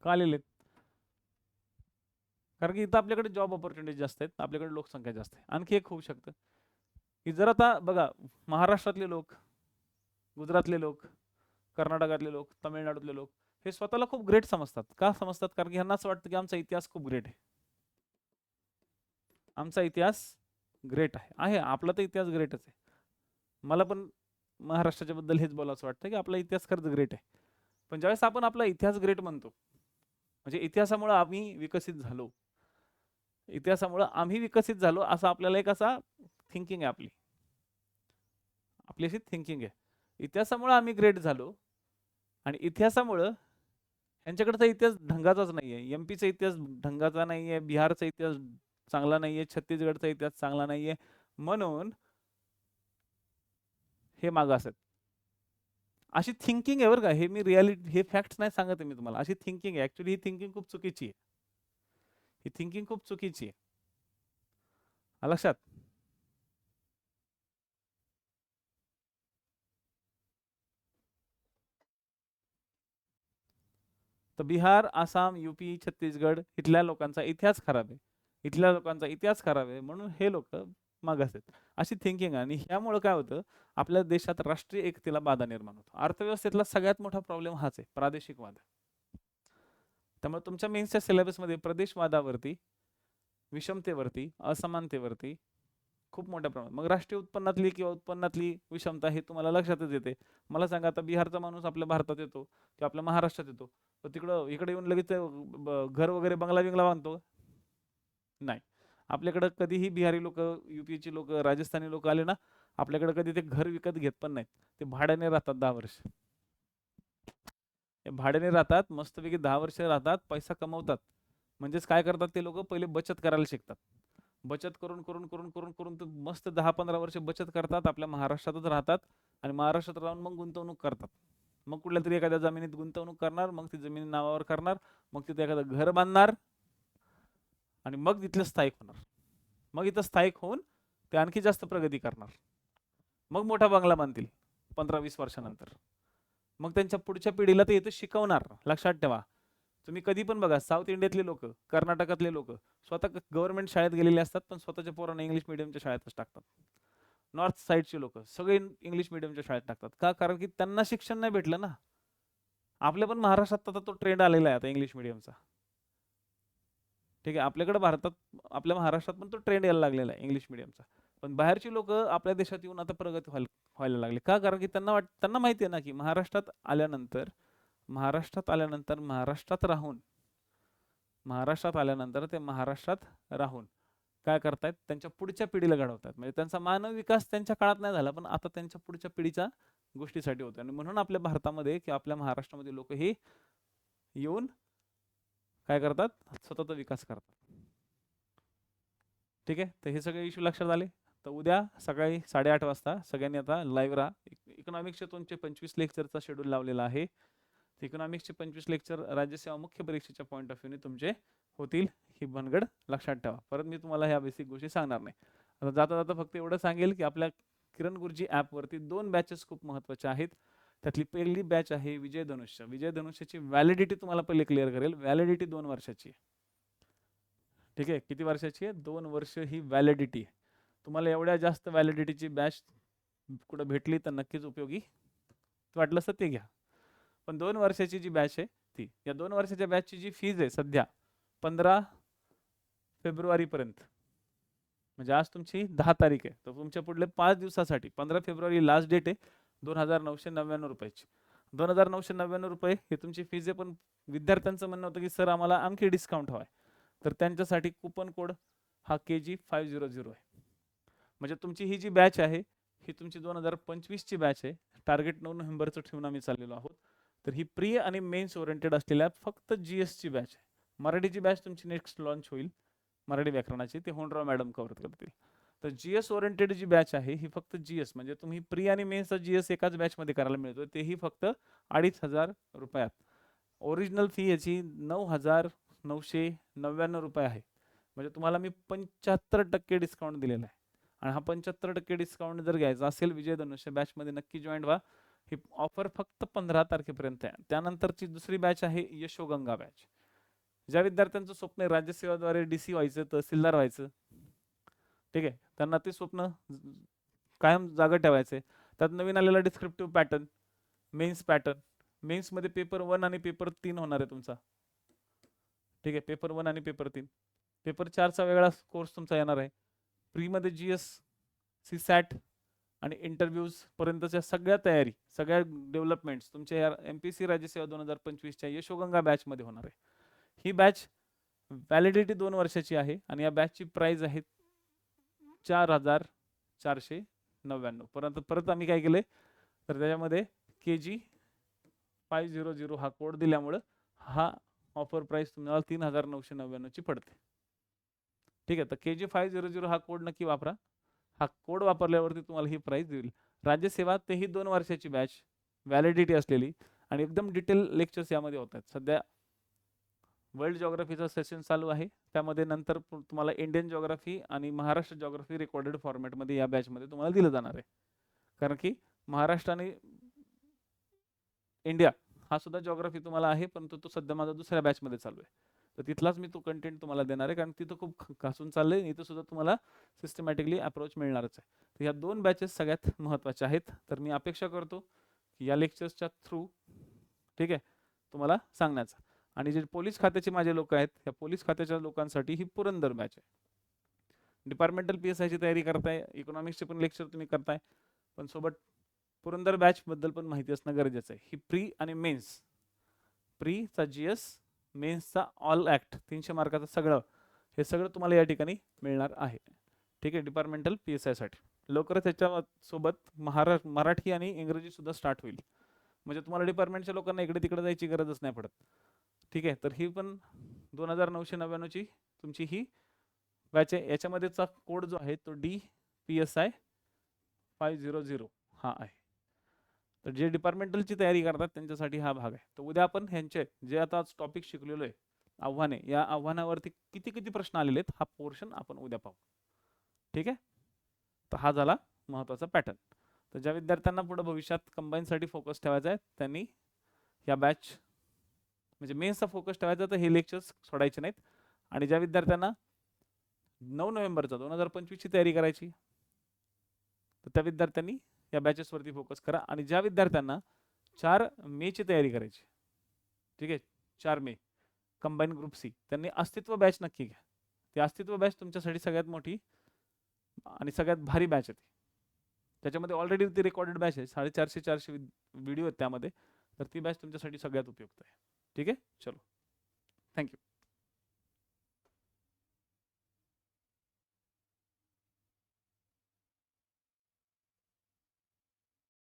का आलेले? कारण की इथं आपल्याकडे जॉब ऑपॉर्च्युनिटी जास्त आहेत, आपल्याकडे लोकसंख्या जास्त आहे. आणखी एक होऊ शकतं की जर आता बघा महाराष्ट्रातले लोक, गुजरातले लोक, कर्नाटकातले लोक, तामिळनाडूतले लोक हे स्वतःला खूप ग्रेट समजतात. का समजतात? कारण की ह्यांना असं वाटतं की आमचा इतिहास खूप ग्रेट आहे. आमचा इतिहास ग्रेट आहे. आपला तर इतिहास ग्रेटच आहे. मला पण महाराष्ट्राच्या बद्दल हेच बोलावं वाटतं की आपला इतिहास खरंच ग्रेट आहे. पण ज्यावेळेस आपण आपला इतिहास ग्रेट म्हणतो म्हणजे इतिहासामुळे आम्ही विकसित झालो, इतिहासामुळे आम्ही विकसित झालो असं आपल्याला एक असा थिंकिंग आहे आपली अशी थिंकिंग आहे. इतिहासामुळे आम्ही ग्रेट झालो आणि इतिहासामुळं यांच्याकडचा इतिहास ढंगाचाच नाहीये. एमपीचा इतिहास ढंगाचा नाहीये, बिहारचा इतिहास चांगला नाहीये, छत्तीसगडचा इतिहास चांगला नाहीये, म्हणून हे मागास आहेत. अशी थिंकिंग आहे बरं का. हे मी रियालिटी, हे फॅक्ट्स नाही सांगत आहे मी तुम्हाला. अशी थिंकिंग आहे. ऍक्च्युली ही थिंकिंग खूप चुकीची आहे. ही थिंकिंग खूप चुकीची आहे. लक्षात? तर बिहार, आसाम, यूपी, छत्तीसगड इथल्या लोकांचा इतिहास खराब आहे. इथल्या लोकांचा इतिहास खराब आहे म्हणून हे लोक मागास आहेत. अशी थिंकिंग आहे आणि ह्यामुळे काय होतं, आपल्या देशात राष्ट्रीय एकतेला बाधा निर्माण होतो. अर्थव्यवस्थेतला सगळ्यात मोठा प्रॉब्लेम हाच आहे, प्रादेशिकवाद. त्यामुळे तुमच्या मेन्सच्या सिलेबसमध्ये प्रदेशवादावरती, विषमतेवरती, असमानतेवरती खूप मोठ्या प्रमाणात, मग राष्ट्रीय उत्पन्नातली किंवा उत्पन्नातली विषमता हे तुम्हाला लक्षातच येते. मला सांगा, आता बिहारचा माणूस आपल्या भारतात येतो किंवा आपल्या महाराष्ट्रात येतो तर तिकडं इकडे येऊन लगेच घर वगैरे बंगला बिंगला बांधतो? नाही. आपल्याकडे कधीही बिहारी लोक, यूपीची लोक, राजस्थानी लोक आले ना, आपल्याकडे कधी ते घर विकत घेत पण नाहीत. ते भाड्याने राहतात 10 वर्ष. ते भाड्याने राहतात, मस्तपैकी 10 वर्ष राहतात, पैसा कमवतात. म्हणजेच काय करतात ते लोक, पहिले बचत करायला शिकतात. बचत करून करून करून करून करून तर मस्त 10-15 वर्ष बचत करतात, आपल्या महाराष्ट्रातच राहतात आणि महाराष्ट्रात राहून मग गुंतवणूक करतात. मग कुठल्या तरी एखाद्या जमिनीत गुंतवणूक करणार, मग ती जमीन नावावर करणार, मग तिथे एखादं घर बांधणार आणि मग तिथले स्थायिक होणार. मग इथं स्थायिक होऊन ते आणखी जास्त प्रगती करणार. मग मोठा बंगला बांधतील 15-20 वर्षानंतर. मग त्यांच्या पुढच्या पिढीला ते इथं शिकवणार. लक्षात ठेवा, तुम्ही कधी पण बघा, साऊथ इंडियातले लोक, कर्नाटकातले लोक स्वतः गव्हर्नमेंट शाळेत गेलेले असतात, पण स्वतःच्या पोरांना इंग्लिश मिडियमच्या शाळेतच टाकतात. नॉर्थ साईडचे लोक सगळे इंग्लिश मिडियमच्या शाळेत टाकतात. का? कारण की त्यांना शिक्षण नाही भेटलं ना. आपल्या पण महाराष्ट्रात आता तो ट्रेंड आलेला आहे आता इंग्लिश मिडियमचा. ठीक आहे, आपल्याकडे भारतात, आपल्या महाराष्ट्रात पण तो ट्रेंड यायला लागलेला आहे इंग्लिश मिडियमचा. पण बाहेरची लोक आपल्या देशात येऊन आता प्रगती व्हायला लागली. का? कारण की त्यांना माहिती आहे ना की महाराष्ट्रात आल्यानंतर ते महाराष्ट्रात राहून काय करतायत, त्यांच्या पुढच्या पिढीला घडवतात. म्हणजे त्यांचा मानव विकास त्यांच्या काळात नाही झाला, पण आता त्यांच्या पुढच्या पिढीच्या गोष्टीसाठी होतो. आणि म्हणून आपल्या भारतामध्ये किंवा आपल्या महाराष्ट्रामध्ये लोक हे येऊन काय करतात, स्वतःचा विकास करतात. ठीक आहे, तर हे सगळे इश्यू लक्षात आले. तर उद्या सकाळी 8:30 वाजता सगळ्यांनी आता लाईव्ह राहा. इकॉनॉमिक्सचे तुमचे 25 लेक्चरचा शेड्यूल लावलेला आहे. इकॉनॉमिक्सचे 25 लेक्चर राज्यसेवा मुख्य परीक्षेच्या पॉईंट ऑफ व्ह्यूने तुमचे होतील, ही बनगड लक्षात ठेवा. परत मी तुम्हाला ह्या बेसिक गोष्टी सांगणार नाही. आता जाता जाता फक्त एवढं सांगेल की आपल्या किरण गुरुजी ॲपवरती 2 बॅचेस खूप महत्त्वाच्या आहेत. त्यातली पहिली बॅच आहे विजय धनुष्य. विजय धनुष्याची व्हॅलिडिटी तुम्हाला पहिले क्लिअर करेल. व्हॅलिडिटी 2 वर्षाची आहे. ठीक आहे, किती वर्षाची आहे? 2 वर्ष ही व्हॅलिडिटी आहे. तुम्हाला एवढ्या जास्त व्हॅलिडिटीची बॅच कुठं भेटली तर नक्कीच उपयोगी वाटलं असतं ते घ्या. पण 2 वर्षाची जी बॅच आहे ती, या 2 वर्षाच्या बॅचची जी फीज आहे सध्या 15 फेब्रुवारीपर्यंत, म्हणजे आज तुमची 10 तारीख आहे, तर तुमच्या पुढले 5 दिवसासाठी 15 फेब्रुवारी लास्ट डेट आहे 2,999 रुपयाची. 2,999 रुपये ही तुमची फीज आहे. पण विद्यार्थ्यांचं म्हणणं होतं की सर आम्हाला आणखी डिस्काउंट हवा आहे, तर त्यांच्यासाठी कुपन कोड हा KG500 आहे. म्हणजे तुमची ही जी बॅच आहे ही तुमची 2025ची बॅच आहे. टार्गेट 9 नोव्हेंबरचं ठेवून आम्ही चाललेलो आहोत. तर ही प्री आणि मेन्स ओरिएंटेड असलेल्या फक्त GS ची बॅच आहे. मराठीची बॅच तुमची नेक्स्ट लॉन्च होईल, मराठी व्याकरणाची, ते होनराव मॅडम कव्हर करतील. तर GS ओरिएंटेड जी बॅच आहे ही फक्त GS म्हणजे तुम्ही प्री आणि मेन्सचा GS एकाच बॅचमध्ये करायला मिळतो, तेही फक्त 2,500 रुपयात. ओरिजिनल फी याची 9,999 रुपये आहे. म्हणजे तुम्हाला मी 75% डिस्काउंट दिलेला आहे. आणि हा 75% डिस्काउंट जर घ्यायचा असेल विजय धनुष्य बॅचमध्ये नक्की जॉईन व्हा. ही ऑफर फक्त 15 तारखेपर्यंत आहे. त्यानंतरची दुसरी बॅच आहे यशोगंगा बॅच. ज्या विद्यार्थ्यांचं स्वप्न आहे राज्यसेवाद्वारे DC व्हायचं, तहसीलदार व्हायचं, ठीक आहे, त्यांना ते स्वप्न कायम जागा ठेवायचे. त्यात नवीन आलेला डिस्क्रिप्टिव्ह पॅटर्न, मेन्स पॅटर्न, मेन्समध्ये पेपर 1 आणि पेपर 3 होणार आहे तुमचा. ठीक आहे, पेपर 1 आणि पेपर 3. पेपर 4चा वेगळा कोर्स तुमचा येणार आहे. प्रीमध्ये GS, CSAT आणि इंटरव्ह्यूज पर्यंतच्या सगळ्या तयारी, सगळ्या डेव्हलपमेंट्स तुमच्या या MPSC राज्यसेवा 2025च्या यशोगंगा बॅचमध्ये होणार आहे. ही बॅच व्हॅलिडिटी 2 वर्षाची आहे आणि या बॅचची प्राइस आहे 4,499. परत आम्ही काय केले तर त्याच्यामध्ये KG 500 हा कोड दिल्यामुळं हा ऑफर प्राइस तुम्हाला 3,999 ची पडते. ठीक आहे, तर KG 500 हा कोड नक्की वापरा. हा कोड वापरल्यावरती तुम्हाला ही प्राइस देईल. राज्यसेवा तेही 2 वर्षाची बॅच, व्हॅलिडिटी असलेली आणि एकदम डिटेल लेक्चर्स यामध्ये होत आहेत. सध्या वर्ल्ड जिओग्राफीचा सेशन चालू आहे, त्यामध्ये नंतर तुम्हाला इंडियन जिओग्राफी आणि महाराष्ट्र जिओग्राफी रेकॉर्डेड फॉर्मॅटमध्ये या बॅचमध्ये तुम्हाला दिलं जाणार आहे. कारण की महाराष्ट्र आणि इंडिया हा सुद्धा जिओग्राफी तुम्हाला आहे, परंतु तो सध्या माझा दुसऱ्या बॅचमध्ये चालू आहे. तर तिथलाच मी तो कंटेंट तुम्हाला देणार आहे, कारण तिथं खूप घासून चाललंय, इथं सुद्धा तुम्हाला सिस्टमॅटिकली अप्रोच मिळणारच आहे. तर या 2 बॅचेस सगळ्यात महत्त्वाच्या आहेत. तर मी अपेक्षा करतो की या लेक्चर्सच्या थ्रू, ठीक आहे, तुम्हाला सांगण्याचा. आणि जे पोलीस खात्याचे माझे लोक आहेत, या पोलीस खात्याच्या लोकांसाठी ही पुरंदर बॅच आहे. डिपार्टमेंटल PSIची तयारी करताय, इकॉनॉमिक्सचे पण लेक्चर तुम्ही करताय, पण सोबत पुरंदर बॅच बद्दल पण माहिती असणं गरजेचं आहे. ही प्री आणि मेन्स, प्रीचा GS, मेन्सचा ऑल ॲक्ट 300 मार्काचं सगळं, हे सगळं तुम्हाला या ठिकाणी मिळणार आहे. ठीक आहे, डिपार्टमेंटल PSIसाठी लवकरच त्याच्यासोबत मराठी आणि इंग्रजी सुद्धा स्टार्ट होईल. म्हणजे तुम्हाला डिपार्टमेंटच्या लोकांना इकडे तिकडे जायची गरजच नाही पडत. ठीक आहे, तर ही पण 2,999 ची तुमची ही बॅच आहे. याच्यामध्येचा कोड जो आहे तो DPSI 500 हा आहे. तर जे डिपार्टमेंटलची तयारी करतात त्यांच्यासाठी हा भाग आहे. तर उद्या आपण ह्यांचे जे आता आज टॉपिक शिकलेलो आहे आव्हाने, या आव्हानावरती किती किती प्रश्न आलेले आहेत हा पोर्शन आपण उद्या पाहू. ठीक आहे, तर हा झाला महत्त्वाचा पॅटर्न. तर ज्या विद्यार्थ्यांना पुढे भविष्यात कंबाईनसाठी फोकस ठेवायचा आहे त्यांनी या बॅच म्हणजे मेन्सचा फोकस ठेवायचा, तर हे लेक्चर्स सोडायचे नाहीत. आणि ज्या विद्यार्थ्यांना 9 नोव्हेंबरचा 2025 ची तयारी करायची, तर त्या विद्यार्थ्यांनी या बॅचेसवरती फोकस करा. आणि ज्या विद्यार्थ्यांना 4 मेची तयारी करायची, ठीक आहे, 4 मे कंबाईन ग्रुप C, त्यांनी अस्तित्व बॅच नक्की घ्या. ती अस्तित्व बॅच तुमच्यासाठी सगळ्यात मोठी आणि सगळ्यात भारी बॅच आहे. त्याच्यामध्ये ऑलरेडी ती रेकॉर्डेड बॅच आहे, 450 व्हिडिओ आहेत त्यामध्ये, तर ती बॅच तुमच्यासाठी सगळ्यात उपयुक्त आहे. ठीक आहे, चलो, थँक्यू.